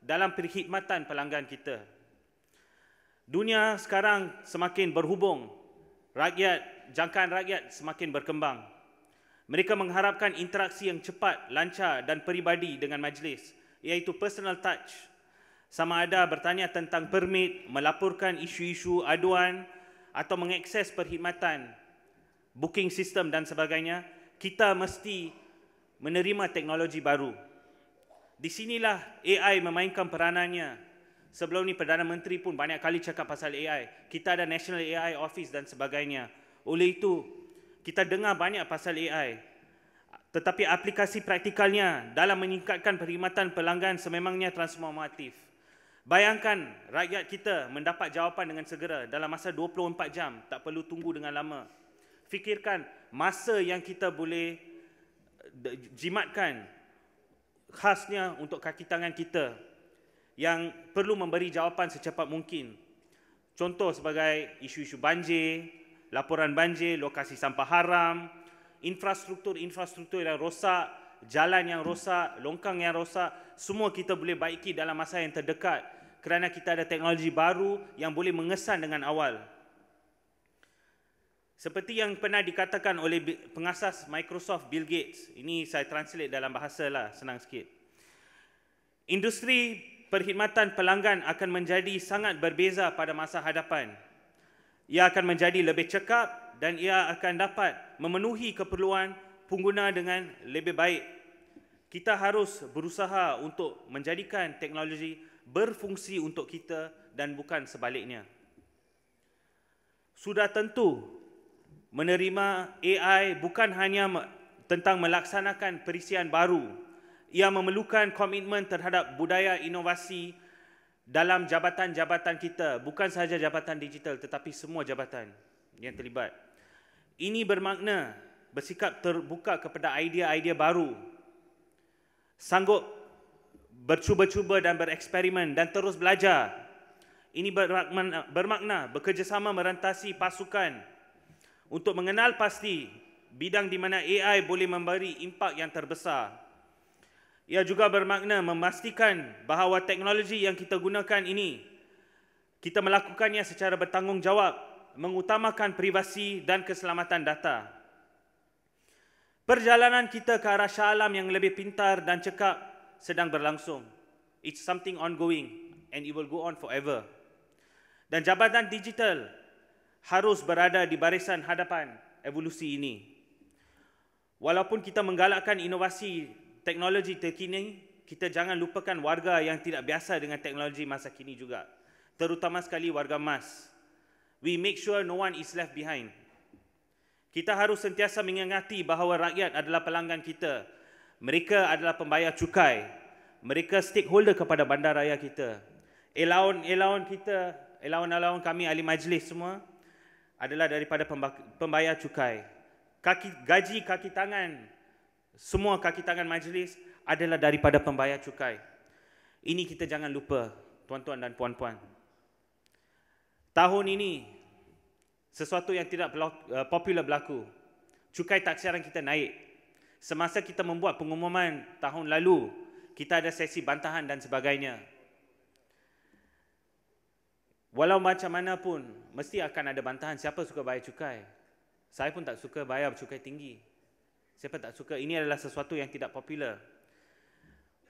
dalam perkhidmatan pelanggan kita. Dunia sekarang semakin berhubung, jangkaan rakyat semakin berkembang. Mereka mengharapkan interaksi yang cepat, lancar dan peribadi dengan majlis, iaitu personal touch. Sama ada bertanya tentang permit, melaporkan isu-isu aduan atau mengakses perkhidmatan, booking sistem dan sebagainya, kita mesti menerima teknologi baru. Di sinilah AI memainkan peranannya. Sebelum ni Perdana Menteri pun banyak kali cakap pasal AI. Kita ada National AI Office dan sebagainya. Oleh itu, kita dengar banyak pasal AI. Tetapi aplikasi praktikalnya dalam meningkatkan perkhidmatan pelanggan sememangnya transformatif. Bayangkan rakyat kita mendapat jawapan dengan segera dalam masa 24 jam, tak perlu tunggu dengan lama. Fikirkan masa yang kita boleh jimatkan khasnya untuk kaki tangan kita yang perlu memberi jawapan secepat mungkin. Contoh sebagai isu-isu banjir, laporan banjir, lokasi sampah haram, infrastruktur yang rosak, jalan yang rosak, longkang yang rosak, semua kita boleh baiki dalam masa yang terdekat kerana kita ada teknologi baru yang boleh mengesan dengan awal. Seperti yang pernah dikatakan oleh pengasas Microsoft Bill Gates, ini saya translate dalam bahasa lah, senang sikit. Industri perkhidmatan pelanggan akan menjadi sangat berbeza pada masa hadapan. Ia akan menjadi lebih cekap dan ia akan dapat memenuhi keperluan pengguna dengan lebih baik. Kita harus berusaha untuk menjadikan teknologi berfungsi untuk kita dan bukan sebaliknya. Sudah tentu menerima AI bukan hanya tentang melaksanakan perisian baru. Ia memerlukan komitmen terhadap budaya inovasi dalam jabatan-jabatan kita, bukan sahaja jabatan digital tetapi semua jabatan yang terlibat. Ini bermakna bersikap terbuka kepada idea-idea baru, sanggup bercuba-cuba dan bereksperimen dan terus belajar. Ini bermakna bekerjasama merantasi pasukan untuk mengenal pasti bidang di mana AI boleh memberi impak yang terbesar. Ia juga bermakna memastikan bahawa teknologi yang kita gunakan ini, kita melakukannya secara bertanggungjawab, mengutamakan privasi dan keselamatan data. Perjalanan kita ke arah Shah Alam yang lebih pintar dan cekap sedang berlangsung. It's something ongoing and it will go on forever. Dan jabatan digital harus berada di barisan hadapan evolusi ini. Walaupun kita menggalakkan inovasi teknologi terkini, kita jangan lupakan warga yang tidak biasa dengan teknologi masa kini juga. Terutama sekali warga emas. We make sure no one is left behind. Kita harus sentiasa mengingati bahawa rakyat adalah pelanggan kita. Mereka adalah pembayar cukai. Mereka stakeholder kepada bandaraya kita. Elaun kita, elaun kami ahli majlis semua adalah daripada pembayar cukai. Gaji kaki tangan, semua kaki tangan majlis adalah daripada pembayar cukai. Ini kita jangan lupa, tuan-tuan dan puan-puan. Tahun ini, sesuatu yang tidak popular berlaku. Cukai taksiran kita naik. Semasa kita membuat pengumuman tahun lalu, kita ada sesi bantahan dan sebagainya. Walau macam mana pun, mesti akan ada bantahan. Siapa suka bayar cukai? Saya pun tak suka bayar cukai tinggi. Siapa tak suka? Ini adalah sesuatu yang tidak popular.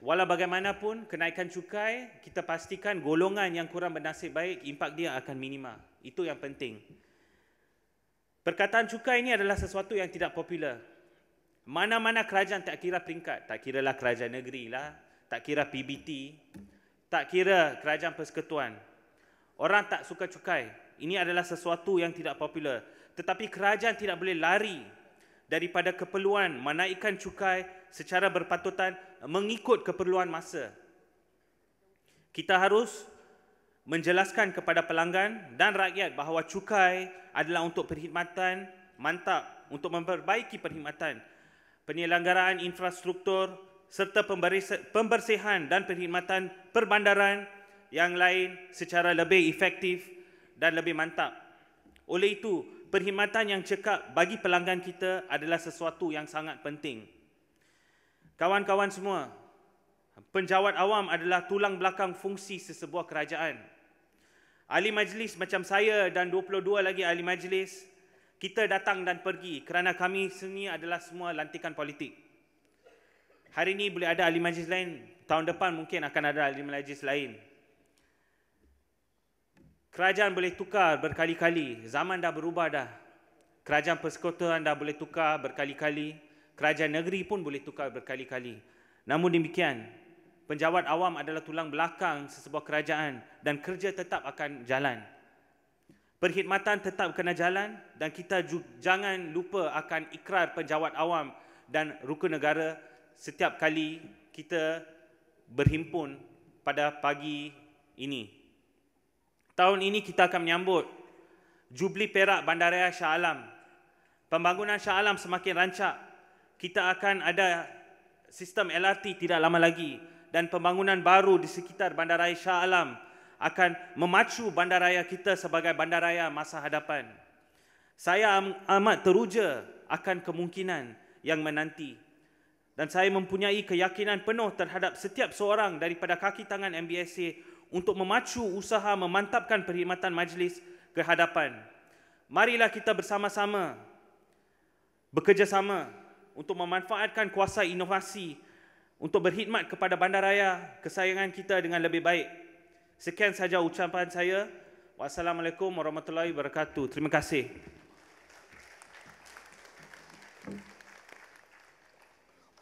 Walau bagaimanapun, kenaikan cukai, kita pastikan golongan yang kurang bernasib baik, impak dia akan minima. Itu yang penting. Perkataan cukai ini adalah sesuatu yang tidak popular. Mana-mana kerajaan, tak kira peringkat, tak kiralah kerajaan negeri lah, tak kira PBT, tak kira kerajaan persekutuan. Orang tak suka cukai. Ini adalah sesuatu yang tidak popular. Tetapi kerajaan tidak boleh lari daripada keperluan menaikkan cukai secara berpatutan mengikut keperluan masa. Kita harus menjelaskan kepada pelanggan dan rakyat bahawa cukai adalah untuk perkhidmatan mantap, untuk memperbaiki perkhidmatan, penyelenggaraan infrastruktur serta pembersihan dan perkhidmatan perbandaran yang lain secara lebih efektif dan lebih mantap. Oleh itu, perkhidmatan yang cekap bagi pelanggan kita adalah sesuatu yang sangat penting. Kawan-kawan semua, penjawat awam adalah tulang belakang fungsi sesebuah kerajaan. Ahli majlis macam saya dan 22 lagi ahli majlis, kita datang dan pergi kerana kami sini adalah semua lantikan politik. Hari ini boleh ada ahli majlis lain, tahun depan mungkin akan ada ahli majlis lain. Kerajaan boleh tukar berkali-kali, zaman dah berubah dah. Kerajaan persekutuan dah boleh tukar berkali-kali, kerajaan negeri pun boleh tukar berkali-kali. Namun demikian, penjawat awam adalah tulang belakang sesebuah kerajaan dan kerja tetap akan jalan. Perkhidmatan tetap kena jalan dan kita jangan lupa akan ikrar penjawat awam dan rukun negara setiap kali kita berhimpun pada pagi ini. Tahun ini kita akan menyambut Jubli Perak Bandaraya Shah Alam. Pembangunan Shah Alam semakin rancak. Kita akan ada sistem LRT tidak lama lagi dan pembangunan baru di sekitar Bandaraya Shah Alam akan memacu bandaraya kita sebagai bandaraya masa hadapan. Saya amat teruja akan kemungkinan yang menanti dan saya mempunyai keyakinan penuh terhadap setiap seorang daripada kaki tangan MBSA untuk memacu usaha memantapkan perkhidmatan majlis ke hadapan. Marilah kita bersama-sama bekerjasama untuk memanfaatkan kuasa inovasi untuk berkhidmat kepada bandaraya kesayangan kita dengan lebih baik. Sekian saja ucapan saya. Wassalamualaikum warahmatullahi wabarakatuh. Terima kasih.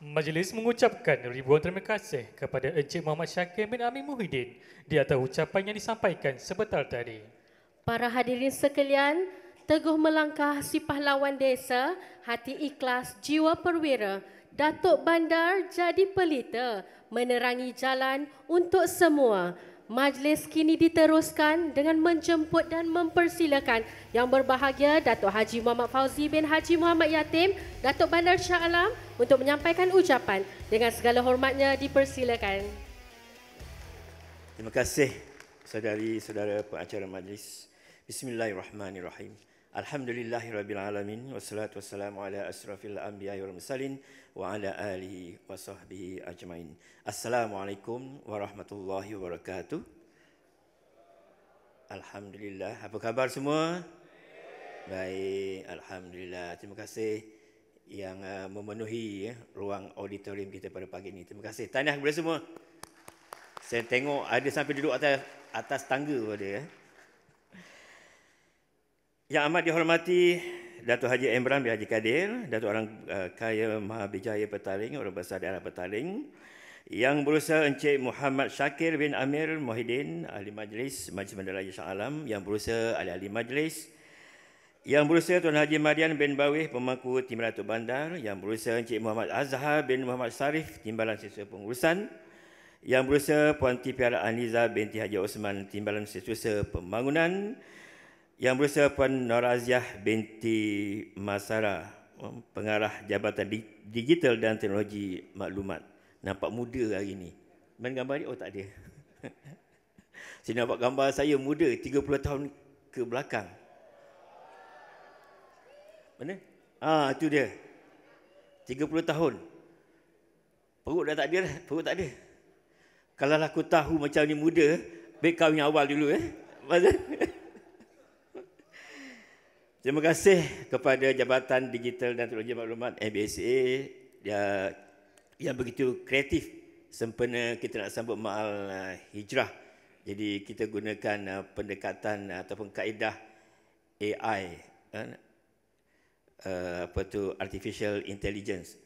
Majlis mengucapkan ribuan terima kasih kepada Encik Muhammad Syakir bin Amin Muhyiddin di atas ucapan yang disampaikan sebentar tadi. Para hadirin sekalian, teguh melangkah si pahlawan desa, hati ikhlas, jiwa perwira, Datuk Bandar jadi pelita, menerangi jalan untuk semua. Majlis kini diteruskan dengan menjemput dan mempersilakan Yang Berbahagia Datuk Haji Muhammad Fauzi bin Haji Muhammad Yatim, Datuk Bandar Shah Alam untuk menyampaikan ucapan. Dengan segala hormatnya dipersilakan. Terima kasih saudari-saudara pengacara majlis. Bismillahirrahmanirrahim. Alhamdulillahirrabbilalamin. Wassalatu wassalamu ala asrafil anbiya wal mursalin wa ala alihi wa sahbihi ajmain. Assalamualaikum warahmatullahi wabarakatuh. Alhamdulillah. Apa khabar semua? Baik, alhamdulillah. Terima kasih yang memenuhi ruang auditorium kita pada pagi ini. Terima kasih. Tahniah kepada semua. Saya tengok ada sampai duduk atas tangga pada. Yang amat dihormati Datuk Haji Imran bin Haji Kadir, Datuk Orang Kaya Mahabijaya Petaling, Orang Besar Daerah Petaling. Yang berusaha Encik Muhammad Syakir bin Amir Muhyiddin, Ahli Majlis Bandaraya Shah Alam. Yang berusaha Ahli-Ahli Majlis. Yang berusaha Tuan Haji Marian bin Bawih, Pemangku Timbalan Datuk Bandar. Yang berusaha Encik Muhammad Azhar bin Muhammad Sarif, Timbalan Siswa Pengurusan. Yang berusaha Puan Tipiara Aniza binti Haji Osman, Timbalan Siswa Pembangunan. Yang berusaha Puan Noraziah binti Masara, Pengarah Jabatan Digital dan Teknologi Maklumat. Nampak muda hari ni. Mana gambar ni? Oh, tak ada. Saya nampak gambar saya muda 30 tahun ke belakang. Mana? Itu dia. 30 tahun. Perut dah tak ada dah. Perut tak ada. Kalau aku tahu macam ni muda, baik kahwin awal dulu. Terima kasih kepada Jabatan Digital dan Teknologi Maklumat MBSA yang begitu kreatif sempena kita nak sambut Ma'al Hijrah. Jadi kita gunakan pendekatan ataupun kaedah AI, Artificial Intelligence,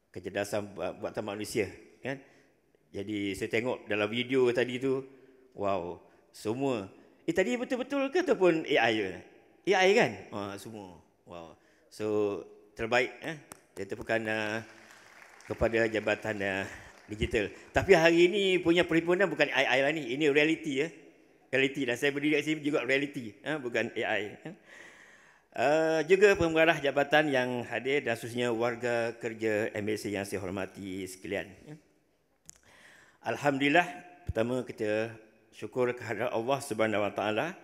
kecerdasan buatan manusia. Kan? Jadi saya tengok dalam video tadi tu, wow, semua. Tadi betul-betul ke ataupun AI je? AI kan? Semua. Wow. So, terbaik. Saya tepukan kepada Jabatan Digital. Tapi hari ini punya perhimpunan bukan AI lah ni. Ini reality. Reality. Dan saya berdiri kat sini juga reality. Bukan AI. Juga pengarah jabatan yang hadir dan khususnya warga kerja MBSA yang saya hormati sekalian. Alhamdulillah, pertama kita syukur kehadrat Allah Subhanahu Wa Taala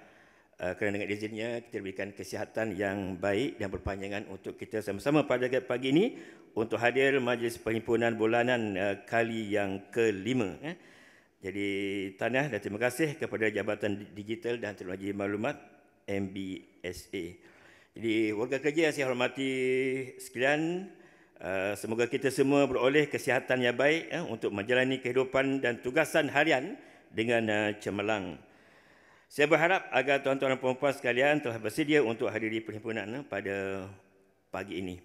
kerana dengan izinnya kita berikan kesihatan yang baik dan berpanjangan untuk kita sama-sama pada pagi ini untuk hadir majlis perhimpunan bulanan kali yang ke-5. Jadi tahniah dan terima kasih kepada Jabatan Digital dan Teknologi Maklumat MBSA. Jadi warga kerja yang saya hormati sekalian, semoga kita semua beroleh kesihatan yang baik untuk menjalani kehidupan dan tugasan harian dengan cemerlang. Saya berharap agar tuan-tuan dan puan-puan sekalian telah bersedia untuk hadiri perhimpunan pada pagi ini.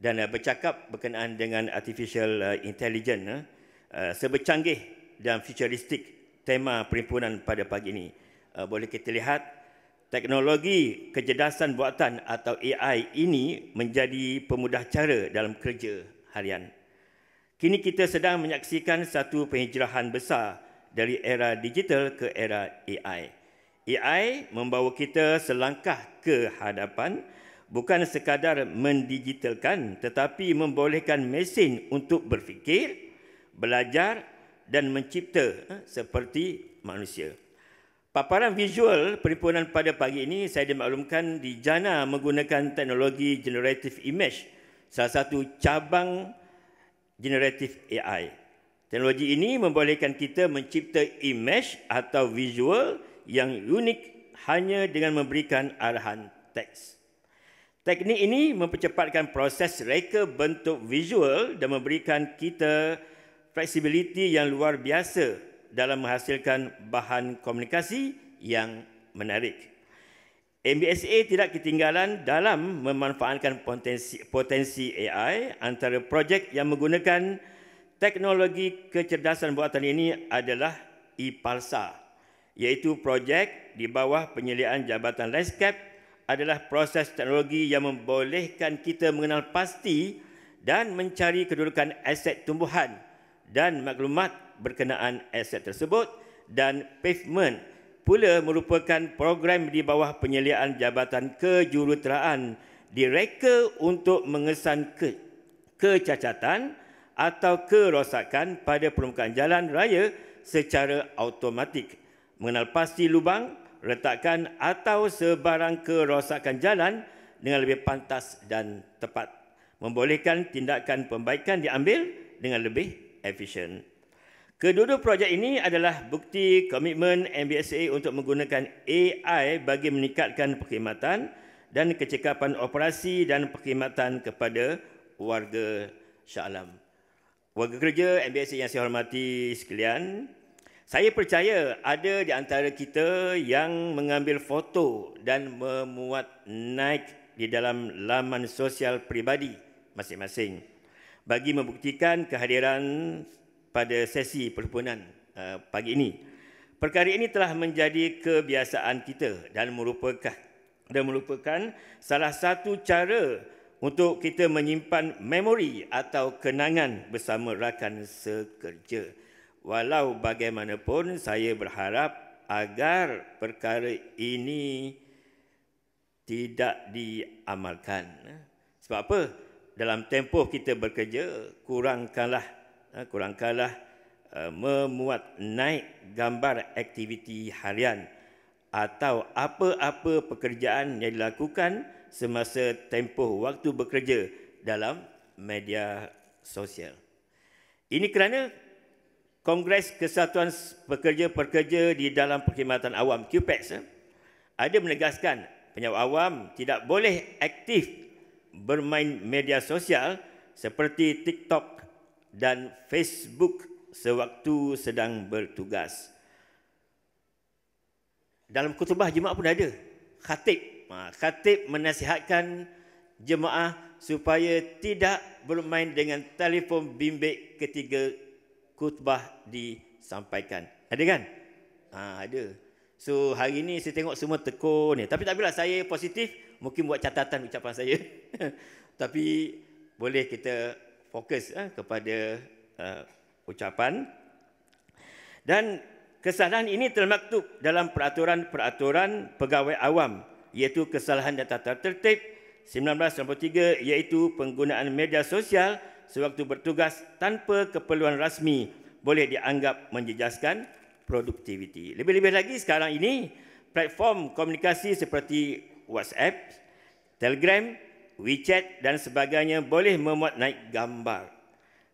Dan bercakap berkenaan dengan Artificial Intelligence, sebercanggih dan futuristik tema perhimpunan pada pagi ini. Boleh kita lihat, teknologi kecerdasan buatan atau AI ini menjadi pemudah cara dalam kerja harian. Kini kita sedang menyaksikan satu penghijrahan besar dari era digital ke era AI. AI membawa kita selangkah ke hadapan, bukan sekadar mendigitalkan tetapi membolehkan mesin untuk berfikir, belajar dan mencipta seperti manusia. Paparan visual perhimpunan pada pagi ini saya dimaklumkan dijana menggunakan teknologi generative image, salah satu cabang generative AI. Teknologi ini membolehkan kita mencipta image atau visual yang unik hanya dengan memberikan arahan teks. Teknik ini mempercepatkan proses reka bentuk visual dan memberikan kita fleksibiliti yang luar biasa dalam menghasilkan bahan komunikasi yang menarik. MBSA tidak ketinggalan dalam memanfaatkan potensi AI. Antara projek yang menggunakan teknologi kecerdasan buatan ini adalah ePalsa, iaitu projek di bawah penyeliaan Jabatan Landscape adalah proses teknologi yang membolehkan kita mengenal pasti dan mencari kedudukan aset tumbuhan dan maklumat berkenaan aset tersebut, dan pavement pula merupakan program di bawah penyeliaan Jabatan Kejuruteraan direka untuk mengesan kecacatan atau kerosakan pada permukaan jalan raya secara automatik, mengenal pasti lubang, retakan atau sebarang kerosakan jalan dengan lebih pantas dan tepat, membolehkan tindakan pembaikan diambil dengan lebih efisien. Kedua-dua projek ini adalah bukti komitmen MBSA untuk menggunakan AI bagi meningkatkan perkhidmatan dan kecekapan operasi dan perkhidmatan kepada warga Shah Alam. Warga kerja MBSA yang saya hormati sekalian, Saya percaya ada di antara kita yang mengambil foto dan memuat naik di dalam laman sosial peribadi masing-masing bagi membuktikan kehadiran pada sesi perhimpunan pagi ini. Perkara ini telah menjadi kebiasaan kita dan merupakan salah satu cara untuk kita menyimpan memori atau kenangan bersama rakan sekerja. Walau bagaimanapun, saya berharap agar perkara ini tidak diamalkan. Sebab apa? Dalam tempoh kita bekerja, kurangkanlah memuat naik gambar aktiviti harian atau apa-apa pekerjaan yang dilakukan semasa tempoh waktu bekerja dalam media sosial. Ini kerana Kongres Kesatuan Pekerja-Pekerja di dalam Perkhidmatan Awam QPEX ada menegaskan penyawat awam tidak boleh aktif bermain media sosial seperti TikTok dan Facebook sewaktu sedang bertugas. Dalam khutbah jemaah pun ada khatib menasihatkan jemaah supaya tidak bermain dengan telefon bimbit ketika khutbah disampaikan. Ada kan? Ada. So hari ini saya tengok semua tekun ni. Tapi tak apalah, saya positif, mungkin buat catatan ucapan saya. Tapi boleh kita fokus kepada ucapan. Dan kesalahan ini termaktub dalam peraturan pegawai awam, iaitu kesalahan dan tata tertib 1993, iaitu penggunaan media sosial sewaktu bertugas tanpa keperluan rasmi boleh dianggap menjejaskan produktiviti. Lebih-lebih lagi sekarang ini, platform komunikasi seperti WhatsApp, Telegram, WeChat dan sebagainya boleh memuat naik gambar.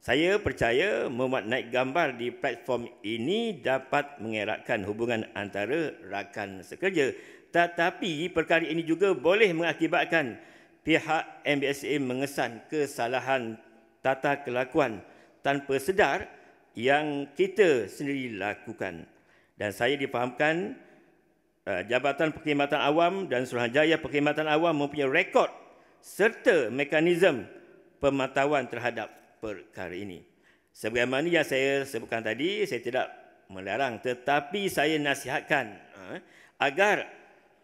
Saya percaya memuat naik gambar di platform ini dapat mengeratkan hubungan antara rakan sekerja. Tetapi perkara ini juga boleh mengakibatkan pihak MBSA mengesan kesalahan tata kelakuan tanpa sedar yang kita sendiri lakukan. Dan saya difahamkan Jabatan Perkhidmatan Awam dan Suruhanjaya Perkhidmatan Awam mempunyai rekod serta mekanisme pemantauan terhadap perkara ini. Sebagaimana yang saya sebutkan tadi, saya tidak melarang, tetapi saya nasihatkan agar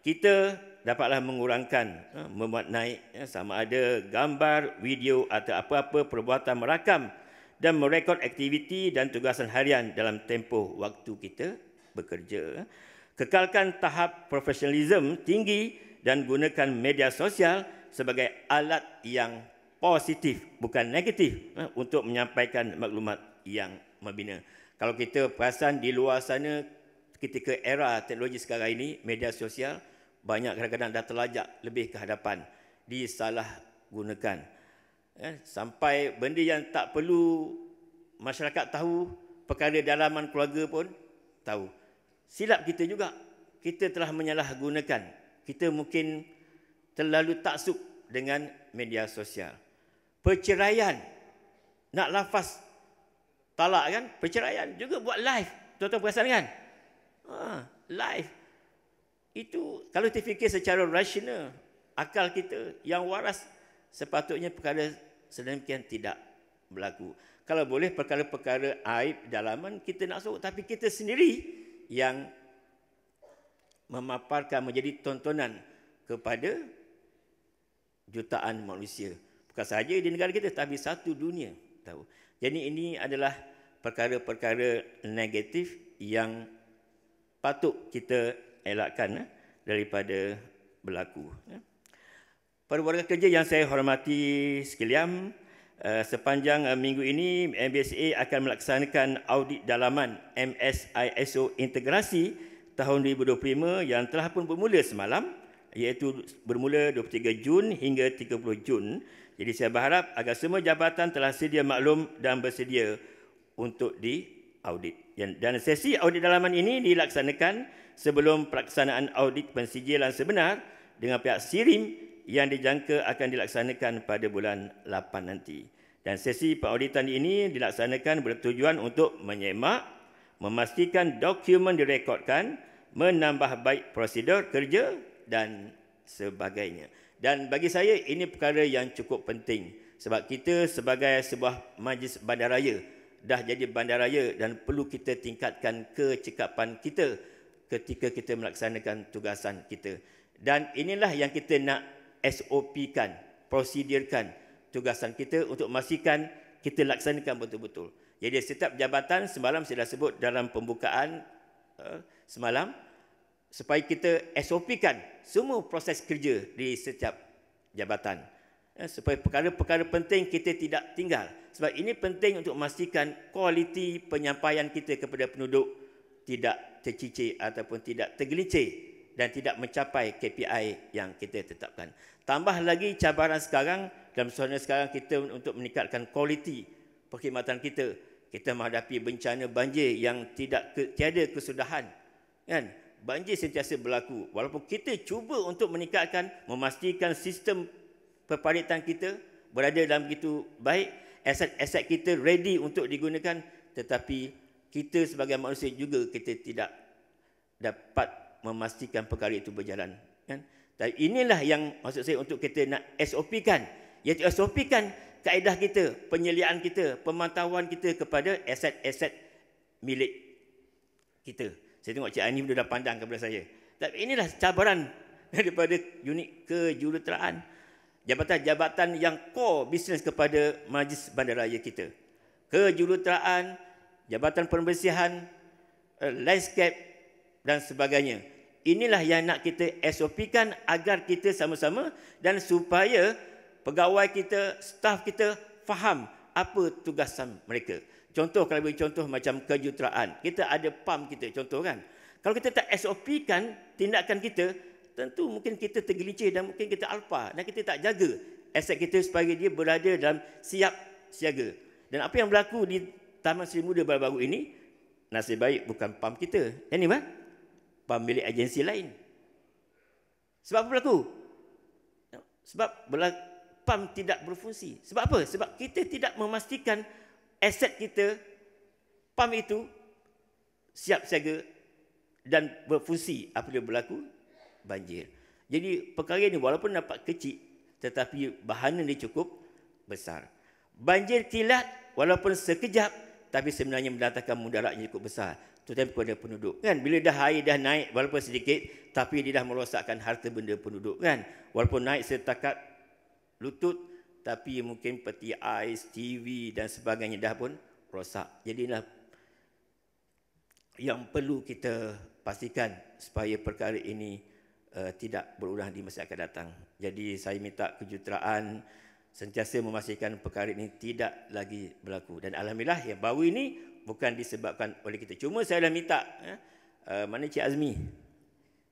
kita dapatlah mengurangkan memuat naik sama ada gambar, video atau apa-apa perbuatan merakam dan merekod aktiviti dan tugasan harian dalam tempoh waktu kita bekerja. Kekalkan tahap profesionalisme tinggi dan gunakan media sosial sebagai alat yang positif bukan negatif untuk menyampaikan maklumat yang membina. Kalau kita perasan di luar sana ketika era teknologi sekarang ini, media sosial banyak kadang-kadang dah terlajak lebih ke hadapan, disalahgunakan. Sampai benda yang tak perlu masyarakat tahu, perkara dalaman keluarga pun tahu. Silap kita juga, kita telah menyalahgunakan. Kita mungkin terlalu taksub dengan media sosial. Perceraian, nak lafaz talak kan, perceraian juga buat live. Tuan-tuan perasan kan? Live. Itu kalau kita fikir secara rasional, akal kita yang waras, sepatutnya perkara sedemikian tidak berlaku. Kalau boleh perkara-perkara aib dalaman kita nak sorok, tapi kita sendiri yang memaparkan menjadi tontonan kepada jutaan manusia. Bukan sahaja di negara kita, tapi satu dunia tahu. Jadi ini adalah perkara-perkara negatif yang patut kita elakkan daripada berlaku. Para warga kerja yang saya hormati sekalian, sepanjang minggu ini MBSA akan melaksanakan audit dalaman MSISO integrasi tahun 2025 yang telah pun bermula semalam, iaitu bermula 23 Jun hingga 30 Jun. Jadi saya berharap agar semua jabatan telah sedia maklum dan bersedia untuk diaudit. Dan sesi audit dalaman ini dilaksanakan sebelum pelaksanaan audit pensijilan sebenar dengan pihak SIRIM yang dijangka akan dilaksanakan pada bulan 8 nanti. Dan sesi pengauditan ini dilaksanakan bertujuan untuk menyemak, memastikan dokumen direkodkan, menambah baik prosedur kerja dan sebagainya. Dan bagi saya ini perkara yang cukup penting sebab kita sebagai sebuah majlis bandaraya dah jadi bandaraya dan perlu kita tingkatkan kecekapan kita ketika kita melaksanakan tugasan kita. Dan inilah yang kita nak SOP-kan, prosedurkan tugasan kita untuk memastikan kita laksanakan betul-betul. Jadi setiap jabatan semalam saya dah sebut dalam pembukaan semalam supaya kita SOP-kan semua proses kerja di setiap jabatan. Supaya perkara-perkara penting kita tidak tinggal. Sebab ini penting untuk memastikan kualiti penyampaian kita kepada penduduk tidak tercicir ataupun tidak tergelincir dan tidak mencapai KPI yang kita tetapkan. Tambah lagi cabaran sekarang, dalam suasana sekarang kita untuk meningkatkan kualiti perkhidmatan kita. Kita menghadapi bencana banjir yang tiada kesudahan. Kan? Banjir sentiasa berlaku. Walaupun kita cuba untuk meningkatkan, memastikan sistem perparitan kita berada dalam begitu baik, aset-aset kita ready untuk digunakan, tetapi kita sebagai manusia juga kita tidak dapat memastikan perkara itu berjalan. Kan? Dan inilah yang maksud saya untuk kita nak SOP-kan. Iaitu SOP-kan kaedah kita, penyeliaan kita, pemantauan kita kepada aset-aset milik kita. Saya tengok Cik Hanif dah pandang kepada saya. Tapi inilah cabaran daripada unit kejuruteraan. Jabatan-jabatan yang core bisnes kepada majlis bandaraya kita. Kejuruteraan, jabatan pembersihan, landscape dan sebagainya. Inilah yang nak kita SOP-kan agar kita sama-sama dan supaya pegawai kita, staf kita faham apa tugasan mereka. Contoh, kalau bagi contoh macam kejuruteraan, kita ada PAM kita, contoh kan. Kalau kita tak SOP-kan tindakan kita, tentu mungkin kita tergelincir dan mungkin kita alpa dan kita tak jaga aset kita supaya dia berada dalam siap siaga. Dan apa yang berlaku di Taman Seri Muda baru-baru ini, nasib baik bukan PAM kita. Yang ni PAM milik agensi lain. Sebab apa berlaku? Sebab PAM tidak berfungsi. Sebab apa? Sebab kita tidak memastikan aset kita, PAM itu siap siaga dan berfungsi apabila berlaku banjir. Jadi perkara ini walaupun nampak kecil tetapi bahana dia cukup besar. Banjir kilat walaupun sekejap tapi sebenarnya mendatangkan mudarat yang cukup besar terutama kepada penduduk. Kan bila dah air dah naik walaupun sedikit tapi dia dah merosakkan harta benda penduduk kan. Walaupun naik setakat lutut tapi mungkin peti ais, TV dan sebagainya dah pun rosak. Jadi inilah yang perlu kita pastikan supaya perkara ini tidak berulang di masa akan datang. Jadi saya minta kejuruteraan sentiasa memastikan perkara ini tidak lagi berlaku. Dan alhamdulillah yang baru ini bukan disebabkan oleh kita. Cuma saya dah minta mana Cik Azmi?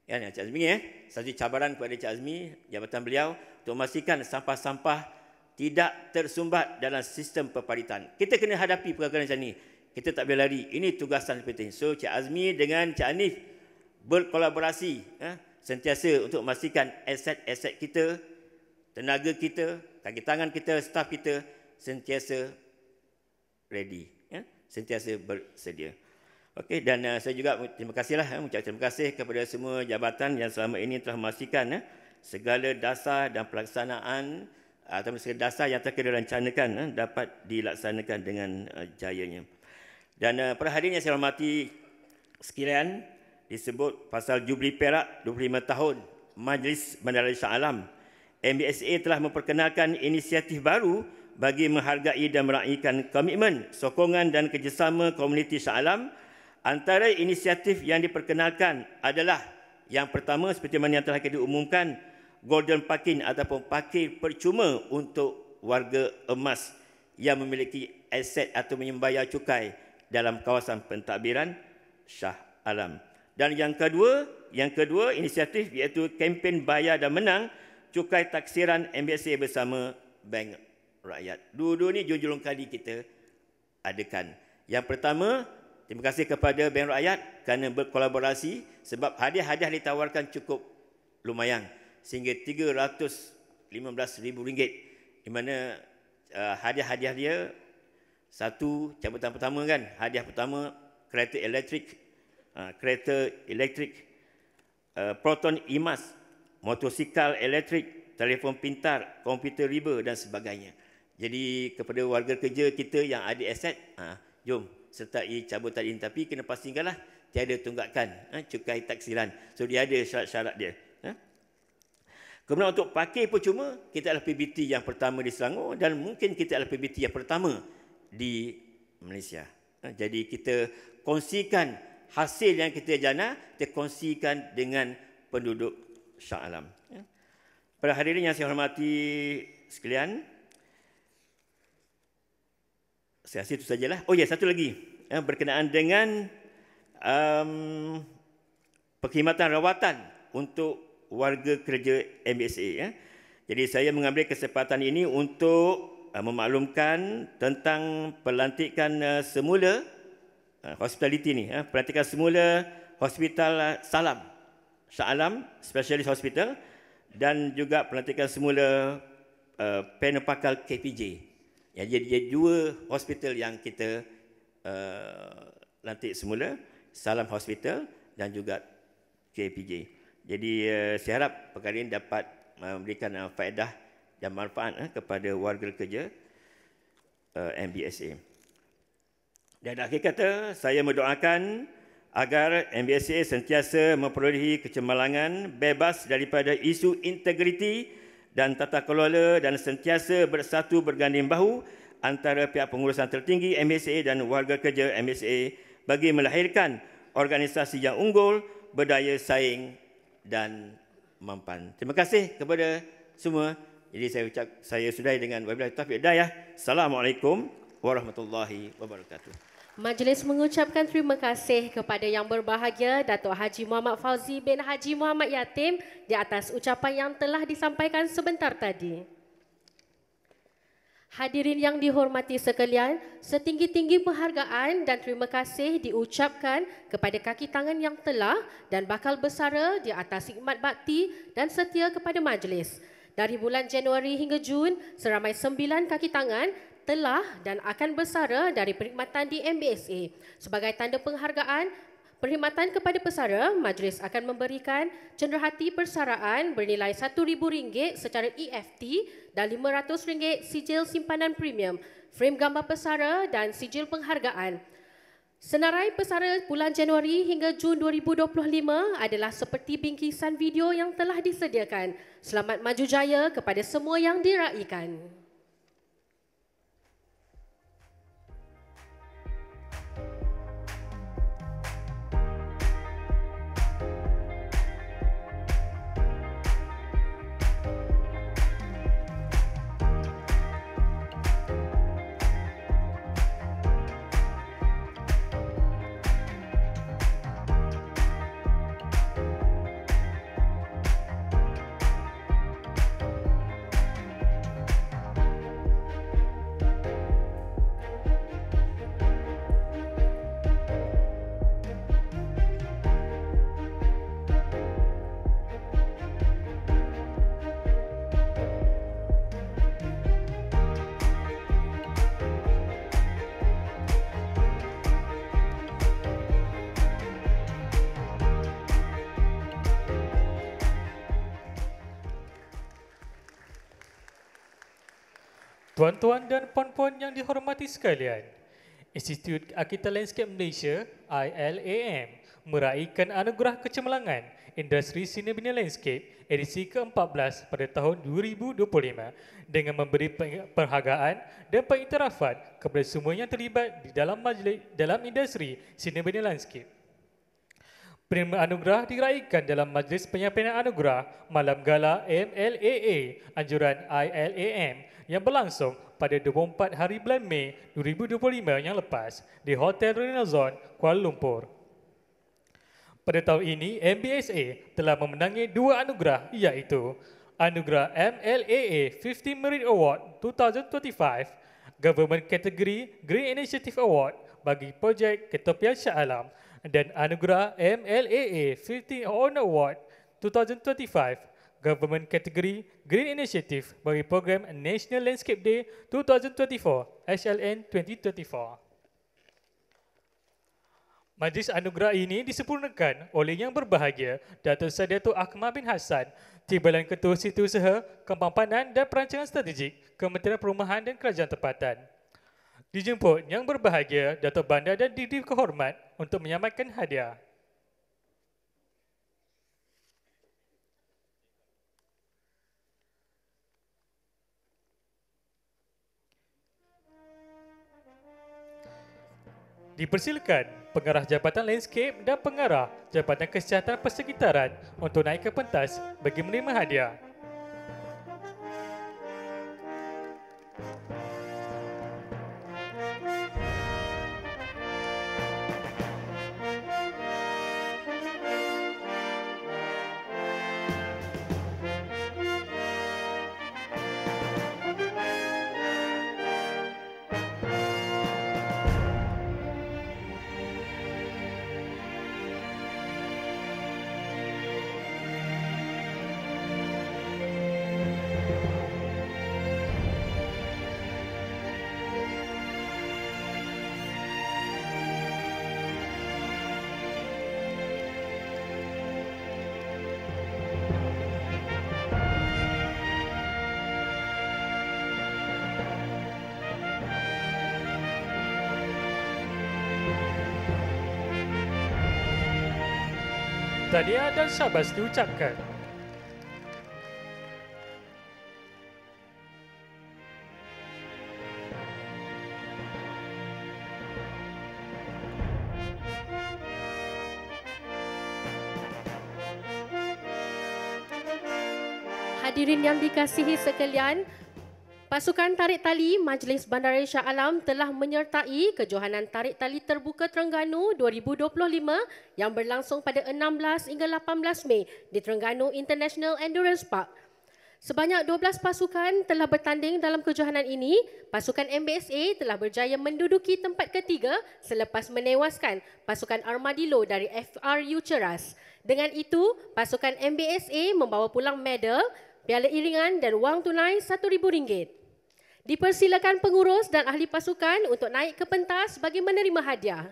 Ya, Cik Azmi satu cabaran kepada Cik Azmi, jabatan beliau untuk memastikan sampah-sampah tidak tersumbat dalam sistem perparitan. Kita kena hadapi perkara macam ni. Kita tak boleh lari. Ini tugasan penting. So Cik Azmi dengan Cik Hanif berkolaborasi sentiasa untuk memastikan aset-aset kita, tenaga kita, kaki tangan kita, staf kita sentiasa ready, sentiasa bersedia. Okey, dan saya juga terima kasihlah, mengucap terima kasih kepada semua jabatan yang selama ini telah memastikan segala dasar dan pelaksanaan atau segala dasar yang telah direncanakan dapat dilaksanakan dengan jayanya. Dan pada hari ini saya hormati sekalian, disebut pasal Jubli Perak 25 tahun Majlis Bandaraya Shah Alam. MBSA telah memperkenalkan inisiatif baru bagi menghargai dan meraihkan komitmen, sokongan dan kerjasama komuniti Shah Alam. Antara inisiatif yang diperkenalkan adalah yang pertama seperti mana yang telah diumumkan, Golden Parking ataupun parkir percuma untuk warga emas yang memiliki aset atau membayar cukai dalam kawasan pentadbiran Shah Alam. Dan yang kedua inisiatif iaitu kempen bayar dan menang cukai taksiran MBSA bersama Bank Rakyat. Dua-dua ni jujurung kali kita adakan. Yang pertama, terima kasih kepada Bank Rakyat kerana berkolaborasi sebab hadiah-hadiah ditawarkan cukup lumayan sehingga RM315,000 di mana hadiah-hadiah dia satu cabutan pertama kan, hadiah pertama kereta elektrik, proton emas, motosikal elektrik, telefon pintar, komputer riba dan sebagainya. Jadi kepada warga kerja kita yang ada aset, jom sertai cabutan ini, tapi kena pastikanlah tiada tunggakan cukai taksiran. So dia ada syarat-syarat dia. Kemudian untuk pakai percuma, kita adalah PBT yang pertama di Selangor dan mungkin kita adalah PBT yang pertama di Malaysia. Jadi kita kongsikan hasil yang kita jana, kita kongsikan dengan penduduk Shah Alam. Para hadirin yang saya hormati sekalian, saya rasa itu sajalah. Oh ya, satu lagi berkenaan dengan perkhidmatan rawatan untuk warga kerja MBSA. Jadi saya mengambil kesempatan ini untuk memaklumkan tentang pelantikan semula hospitality ni, pelantikan semula Hospital Shah Alam Specialist Hospital dan juga pelantikan semula Penepakal KPJ. Jadi dua hospital yang kita lantik semula, Salam Hospital dan juga KPJ. Jadi saya harap perkara ini dapat memberikan faedah dan manfaat kepada warga kerja MBSA. Dan akhir kata, saya mendoakan agar MBSA sentiasa memperolehi kecemerlangan, bebas daripada isu integriti dan tata kelola dan sentiasa bersatu berganding bahu antara pihak pengurusan tertinggi MBSA dan warga kerja MBSA bagi melahirkan organisasi yang unggul, berdaya saing dan mampan. Terima kasih kepada semua. Jadi saya sudahi dengan wabillahi taufiq hidayah. Assalamualaikum warahmatullahi wabarakatuh. Majlis mengucapkan terima kasih kepada yang berbahagia Datuk Haji Muhammad Fauzi bin Haji Muhammad Yatim di atas ucapan yang telah disampaikan sebentar tadi. Hadirin yang dihormati sekalian, setinggi-tinggi penghargaan dan terima kasih diucapkan kepada kaki tangan yang telah dan bakal bersara di atas khidmat bakti dan setia kepada majlis. Dari bulan Januari hingga Jun, seramai 9 kaki tangan telah dan akan bersara dari perkhidmatan di MBSA. Sebagai tanda penghargaan, perkhidmatan kepada pesara, majlis akan memberikan cenderahati persaraan bernilai RM1,000 secara EFT dan RM500 sijil simpanan premium, frame gambar pesara dan sijil penghargaan. Senarai pesara bulan Januari hingga Jun 2025 adalah seperti bingkisan video yang telah disediakan. Selamat maju jaya kepada semua yang diraikan. Tuan-tuan dan puan-puan yang dihormati sekalian, Institut Arkitek Landscape Malaysia ILAM meraihkan anugerah kecemerlangan Industri Seni Bina Landscape edisi ke-14 pada tahun 2025 dengan memberi penghargaan dan pengiktirafan kepada semua yang terlibat di dalam industri seni bina landscape. Penerima anugerah diraihkan dalam majlis penyampaian anugerah Malam Gala MLAA anjuran ILAM yang berlangsung pada 24 hari bulan Mei 2025 yang lepas di Hotel Renaissance, Kuala Lumpur. Pada tahun ini, MBSA telah memenangi 2 anugerah iaitu Anugerah MLAA 50 Merit Award 2025, Government Category Green Initiative Award bagi projek Ketopia Shah Alam dan Anugerah MLAA 50 Honor Award 2025, Government Category Green Initiative bagi program National Landscape Day 2024 HLN 2024. Majlis anugerah ini disempurnakan oleh Yang Berbahagia Datuk Sadiatul Akmal bin Hassan, Timbalan Ketua Setiausaha, Kempampanan dan Perancangan Strategik, Kementerian Perumahan dan Kerajaan Tempatan. Dijemput Yang Berbahagia Datuk Bandar dan Diri Kehormat untuk menyampaikan hadiah. Dipersilakan Pengarah Jabatan Landscape dan Pengarah Jabatan Kesihatan Persekitaran untuk naik ke pentas bagi menerima hadiah. Tahniah dan syabas diucapkan. Hadirin yang dikasihi sekalian, pasukan tarik tali Majlis Bandaraya Shah Alam telah menyertai kejohanan tarik tali terbuka Terengganu 2025 yang berlangsung pada 16 hingga 18 Mei di Terengganu International Endurance Park. Sebanyak 12 pasukan telah bertanding dalam kejohanan ini. Pasukan MBSA telah berjaya menduduki tempat ketiga selepas menewaskan pasukan Armadillo dari FRU Ceras. Dengan itu, pasukan MBSA membawa pulang medal, piala iringan dan wang tunai RM1,000. Dipersilakan pengurus dan ahli pasukan untuk naik ke pentas bagi menerima hadiah.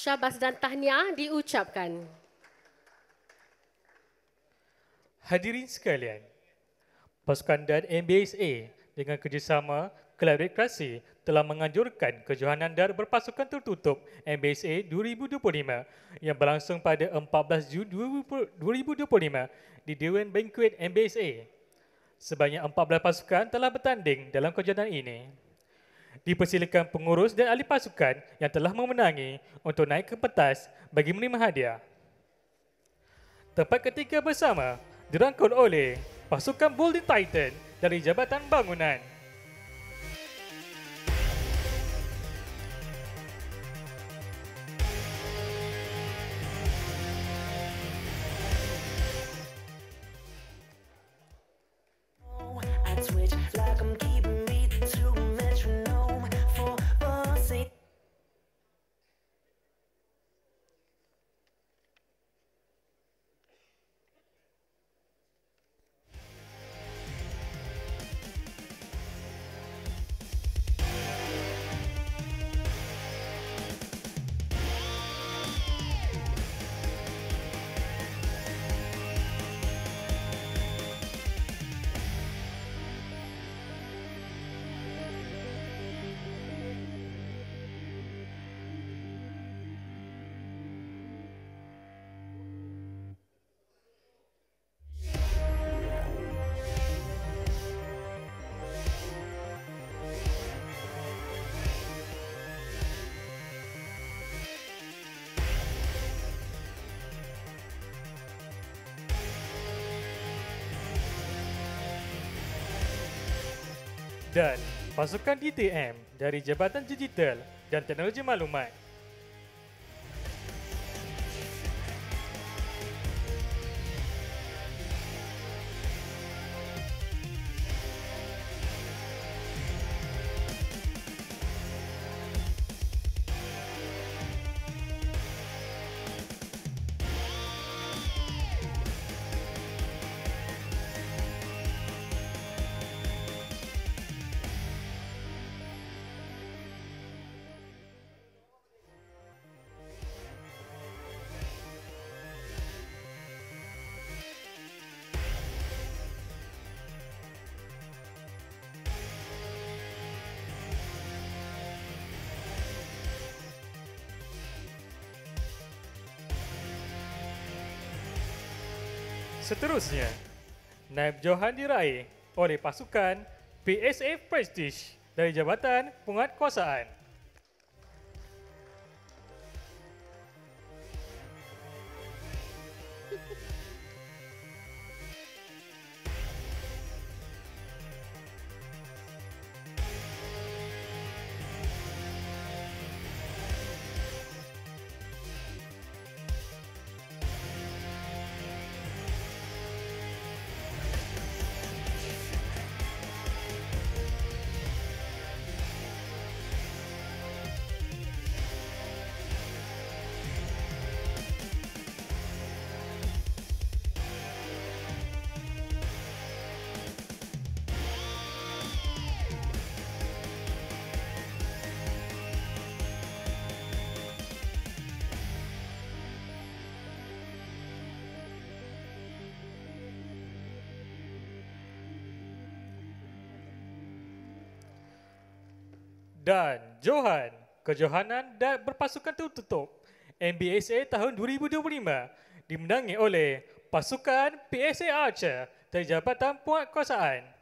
Syabas dan tahniah diucapkan. Hadirin sekalian, pasukan dan MBSA dengan kerjasama Kelab Rekreasi telah menganjurkan kejohanan dar berpasukan tertutup MBSA 2025 yang berlangsung pada 14 Jun 2025 di Dewan Banquet MBSA. Sebanyak 14 pasukan telah bertanding dalam kejohanan ini. Dipersilakan pengurus dan ahli pasukan yang telah memenangi untuk naik ke pentas bagi menerima hadiah. Tempat ketiga bersama dirangkul oleh pasukan Golden Titan dari Jabatan Bangunan. dan pasukan DTM dari Jabatan Digital dan Teknologi Maklumat. Seterusnya, naib johan diraih oleh pasukan PSA Prestige dari Jabatan Penguatkuasaan. Dan Johan, kejohanan dan berpasukan tertutup NBSA tahun 2025 dimenangi oleh pasukan PSA Archer dari Jabatan Penguatkuasaan.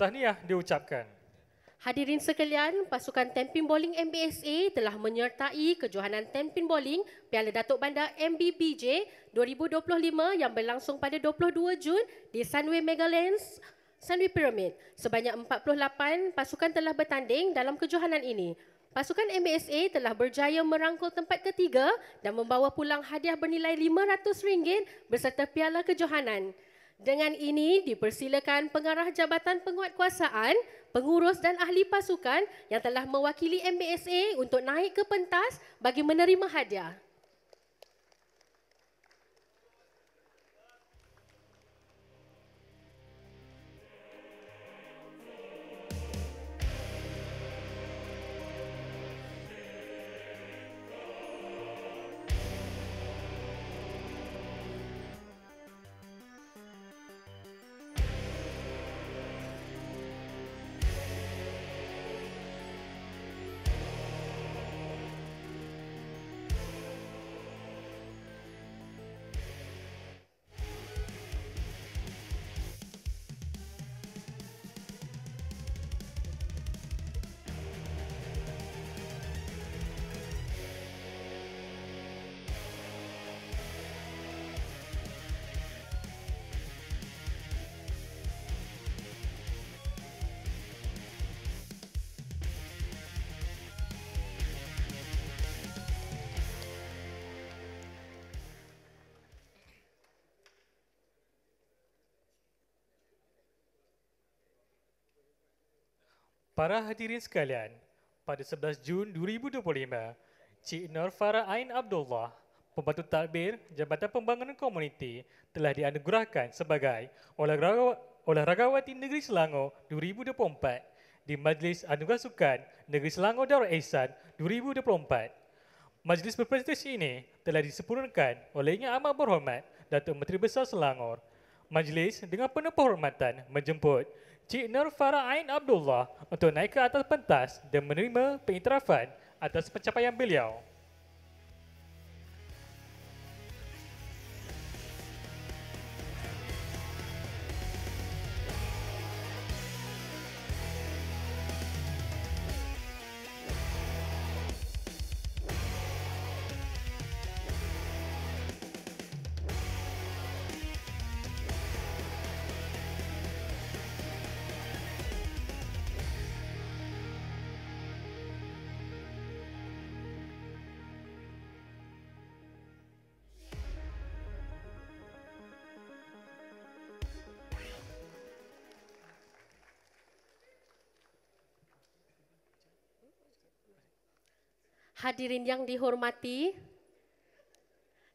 Tahniah diucapkan. Hadirin sekalian, pasukan Tampin Bowling MBSA telah menyertai kejohanan Tampin Bowling Piala Datuk Bandar MBBJ 2025 yang berlangsung pada 22 Jun di Sunway Megalands, Sunway Pyramid. Sebanyak 48 pasukan telah bertanding dalam kejohanan ini. Pasukan MBSA telah berjaya merangkul tempat ketiga dan membawa pulang hadiah bernilai RM500 beserta piala kejohanan. Dengan ini, dipersilakan pengarah Jabatan Penguatkuasaan, pengurus dan ahli pasukan yang telah mewakili MBSA untuk naik ke pentas bagi menerima hadiah. Para hadirin sekalian, pada 11 Jun 2025, Cik Nur Farah Ain Abdullah, Pembantu tadbir Jabatan Pembangunan Komuniti telah dianugerahkan sebagai Olahragawati Negeri Selangor 2024 di Majlis Anugerah Sukan Negeri Selangor Darul Ihsan 2024. Majlis berprestasi ini telah disempurnakan oleh Yang Amat Berhormat Datuk Menteri Besar Selangor. Majlis dengan penuh penghormatan menjemput Cik Nur Farah Ain Abdullah untuk naik ke atas pentas dan menerima pengiktirafan atas pencapaian beliau. Hadirin yang dihormati,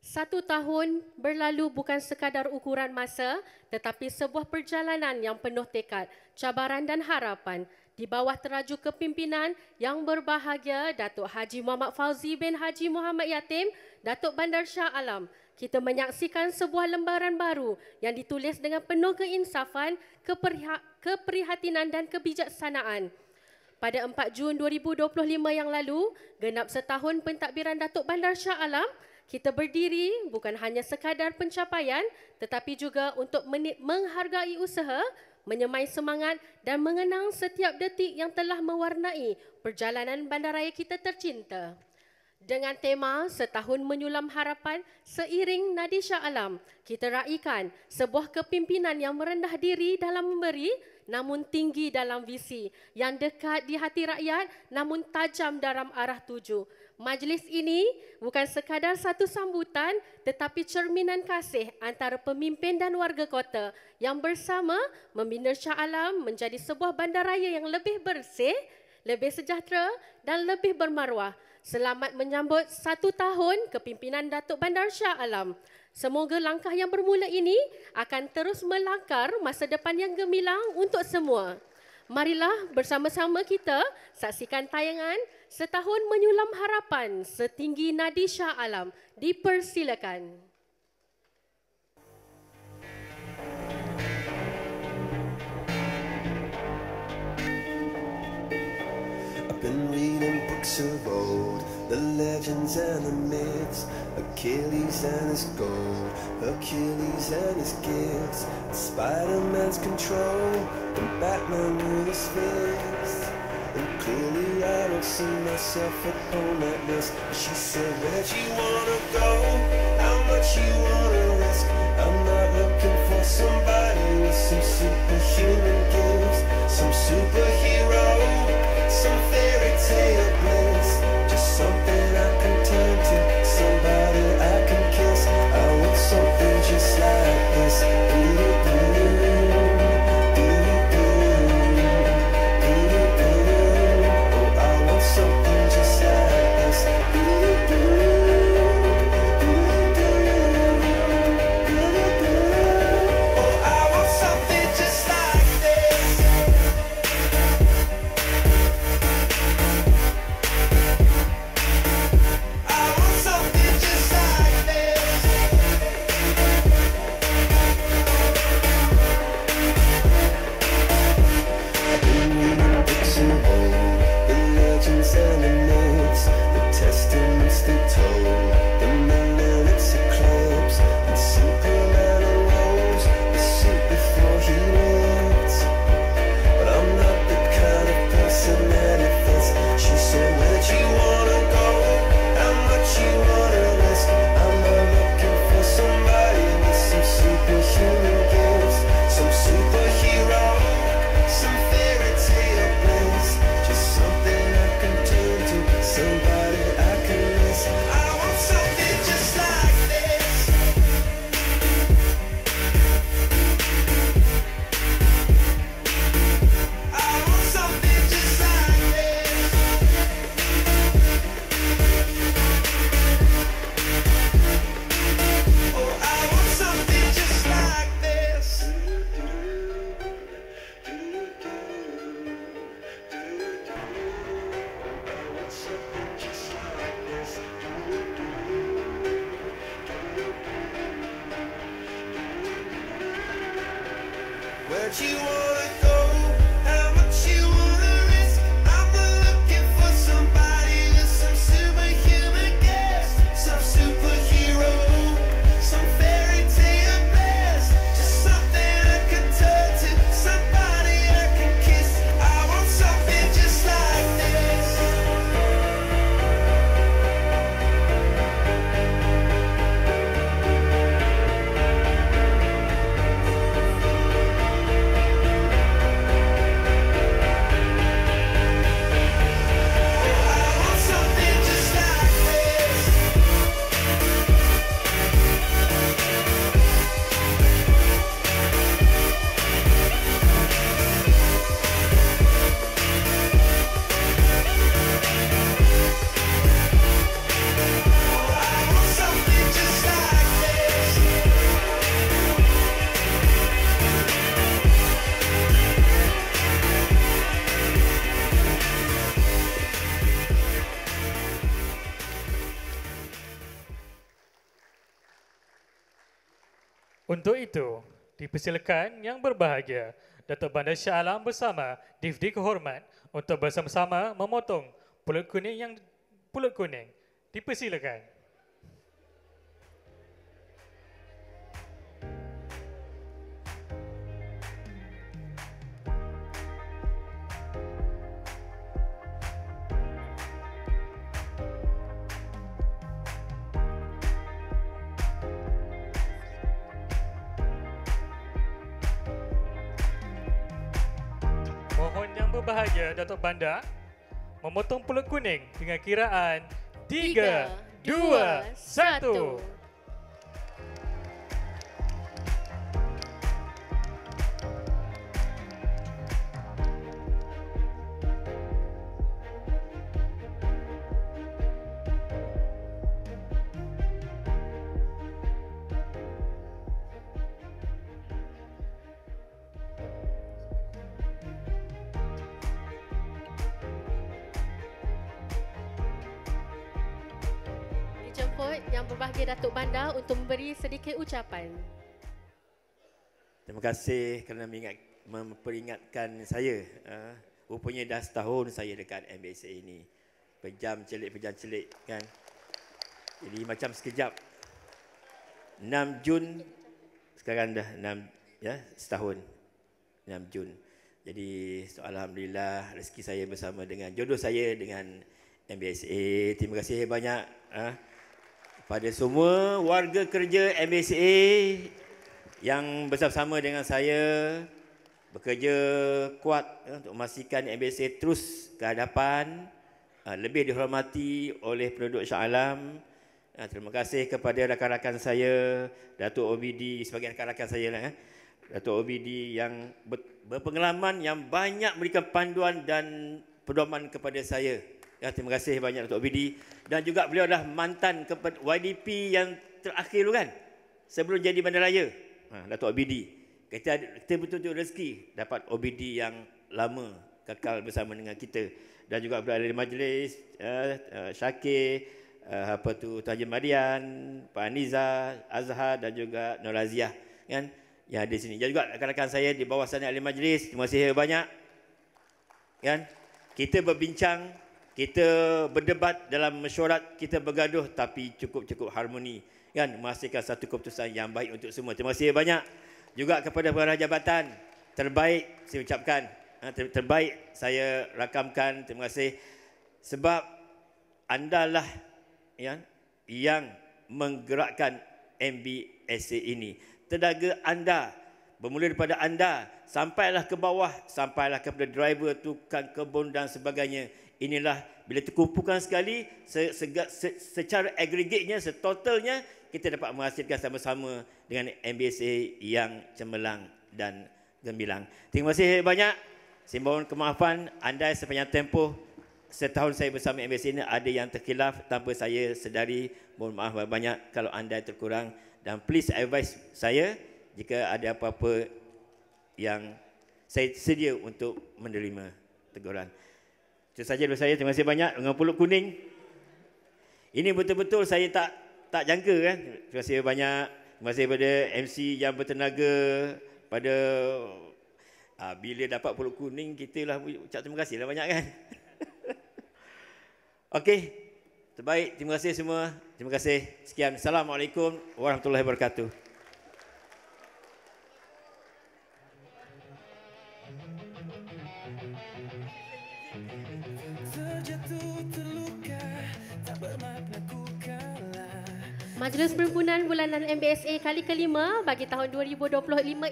1 tahun berlalu bukan sekadar ukuran masa tetapi sebuah perjalanan yang penuh tekad, cabaran dan harapan. Di bawah teraju kepimpinan yang berbahagia Datuk Haji Muhammad Fauzi bin Haji Muhammad Yatim, Datuk Bandar Shah Alam, kita menyaksikan sebuah lembaran baru yang ditulis dengan penuh keinsafan, keprihatinan dan kebijaksanaan. Pada 4 Jun 2025 yang lalu, genap setahun pentadbiran Datuk Bandar Shah Alam, kita berdiri bukan hanya sekadar pencapaian tetapi juga untuk menghargai usaha, menyemai semangat dan mengenang setiap detik yang telah mewarnai perjalanan bandaraya kita tercinta. Dengan tema Setahun Menyulam Harapan seiring Nadi Shah Alam, kita raikan sebuah kepimpinan yang merendah diri dalam memberi namun tinggi dalam visi, yang dekat di hati rakyat namun tajam dalam arah tuju. Majlis ini bukan sekadar satu sambutan tetapi cerminan kasih antara pemimpin dan warga kota yang bersama membina Shah Alam menjadi sebuah bandaraya yang lebih bersih, lebih sejahtera dan lebih bermaruah. Selamat menyambut 1 tahun kepimpinan Datuk Bandar Shah Alam. Semoga langkah yang bermula ini akan terus melangkar masa depan yang gemilang untuk semua. Marilah bersama-sama kita saksikan tayangan Setahun Menyulam Harapan setinggi Nadi Shah Alam. Dipersilakan. I've been reading books of old, the legends and the myths, Achilles and his gold, Hercules and his gifts, Spider-Man's control, and Batman with his fists. And clearly I don't see myself upon that list. She said, where'd you wanna go? How much you wanna risk? I'm not looking for somebody with some superhuman gifts, some superhero, some fairy tale bliss, just something I can turn to, somebody I can kiss. I want something just like this. you wanna go, how much you wanna risk. I'm not looking for somebody with some superhuman gifts, some superhero, some fairy tale bliss, just something I can turn to, somebody I can kiss. I want something just like this. Untuk itu, dipersilakan yang berbahagia Datuk Bandar Shah Alam bersama Divdi Kehormat untuk bersama-sama memotong pulut kuning. Dipersilakan. Mohon yang berbahagia Datuk Bandar memotong pulut kuning dengan kiraan 3, 2, 1. Dijemput yang berbahagia Datuk Bandar untuk memberi sedikit ucapan. Terima kasih kerana memperingatkan saya. Rupanya dah setahun saya dekat MBSA ini. Pejam celik kan. Jadi macam sekejap. 6 Jun sekarang dah 6 setahun. 6 Jun. Jadi alhamdulillah rezeki saya bersama dengan jodoh saya dengan MBSA. Terima kasih banyak pada semua warga kerja MBSA yang bersama-sama dengan saya bekerja kuat untuk memastikan MBSA terus ke hadapan, lebih dihormati oleh penduduk Shah Alam. Terima kasih kepada rakan-rakan saya, Datuk OBD, sebagai rakan-rakan saya lah, Datuk OBD yang berpengalaman, yang banyak memberikan panduan dan pedoman kepada saya. Terima kasih banyak Datuk OBD. Dan juga beliau adalah mantan kepada YDP yang terakhir tu kan, sebelum jadi bandaraya, Datuk OBD. Kita betul-betul rezeki dapat OBD yang lama kekal bersama dengan kita. Dan juga berada di majlis Syakir, Tuan Haji Marian, Pak Aniza, Azhar dan juga Nur Raziah kan, yang ada di sini. Dan juga rakan-rakan saya di bawah sana ahli majlis, terima kasih banyak. Kan? Kita berbincang, kita berdebat dalam mesyuarat, kita bergaduh tapi cukup harmoni kan, menghasilkan satu keputusan yang baik untuk semua. Terima kasih banyak juga kepada pengarah jabatan. Terbaik saya ucapkan, terbaik saya rakamkan. Terima kasih sebab anda lah yang menggerakkan MBSA ini. Tenaga anda bermula daripada anda sampailah ke bawah, sampailah kepada driver, tukang kebun dan sebagainya. Inilah bila terkumpulkan sekali secara agregatnya, setotalnya, kita dapat menghasilkan sama-sama dengan MBSA yang cemerlang dan gemilang. Terima kasih banyak. Saya mohon kemaafan anda sepanjang tempoh setahun saya bersama MBSA ini ada yang terkhilaf tanpa saya sedari. Mohon maaf banyak kalau anda terkurang, dan please advise saya jika ada apa-apa yang saya sedia untuk menerima teguran. Itu saja dari saya. Terima kasih banyak. Dengan pulut kuning ini betul-betul saya tak jangka kan. Terima kasih banyak. Terima kasih kepada MC yang bertenaga, pada Bila dapat peluk kuning, kita lah ucap terima kasih lah banyak kan. Okey, terbaik. Terima kasih semua. Terima kasih. Sekian. Assalamualaikum warahmatullahi wabarakatuh. Majlis Perhimpunan Bulanan MBSA kali kelima bagi tahun 2025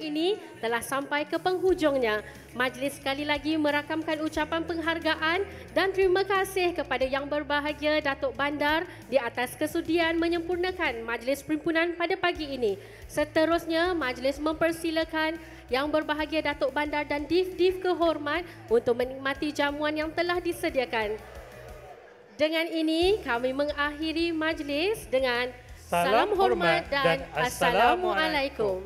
ini telah sampai ke penghujungnya. Majlis sekali lagi merakamkan ucapan penghargaan dan terima kasih kepada Yang Berbahagia Datuk Bandar di atas kesudian menyempurnakan Majlis Perhimpunan pada pagi ini. Seterusnya, majlis mempersilakan Yang Berbahagia Datuk Bandar dan Div-Div kehormat untuk menikmati jamuan yang telah disediakan. Dengan ini, kami mengakhiri majlis dengan salam hormat dan Assalamualaikum.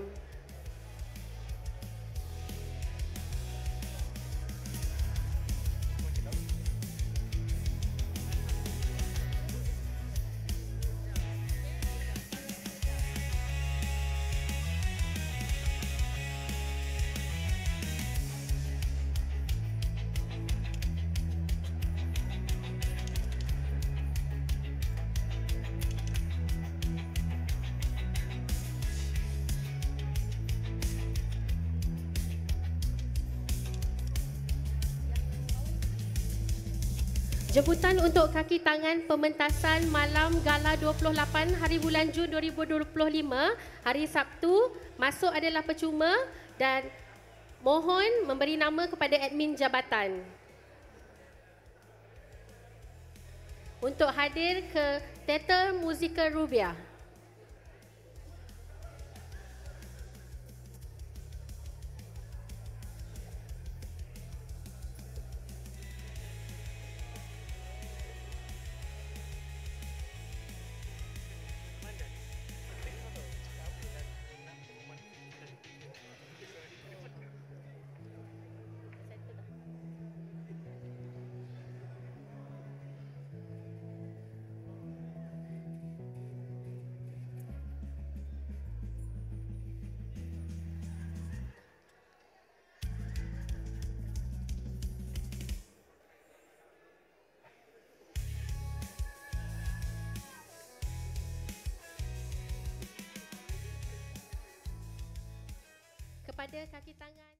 Jemputan untuk kaki tangan pementasan malam gala 28 hari bulan Jun 2025 hari Sabtu masuk adalah percuma dan mohon memberi nama kepada admin jabatan untuk hadir ke Teater Musikal Rubiah. Kepada kaki tangan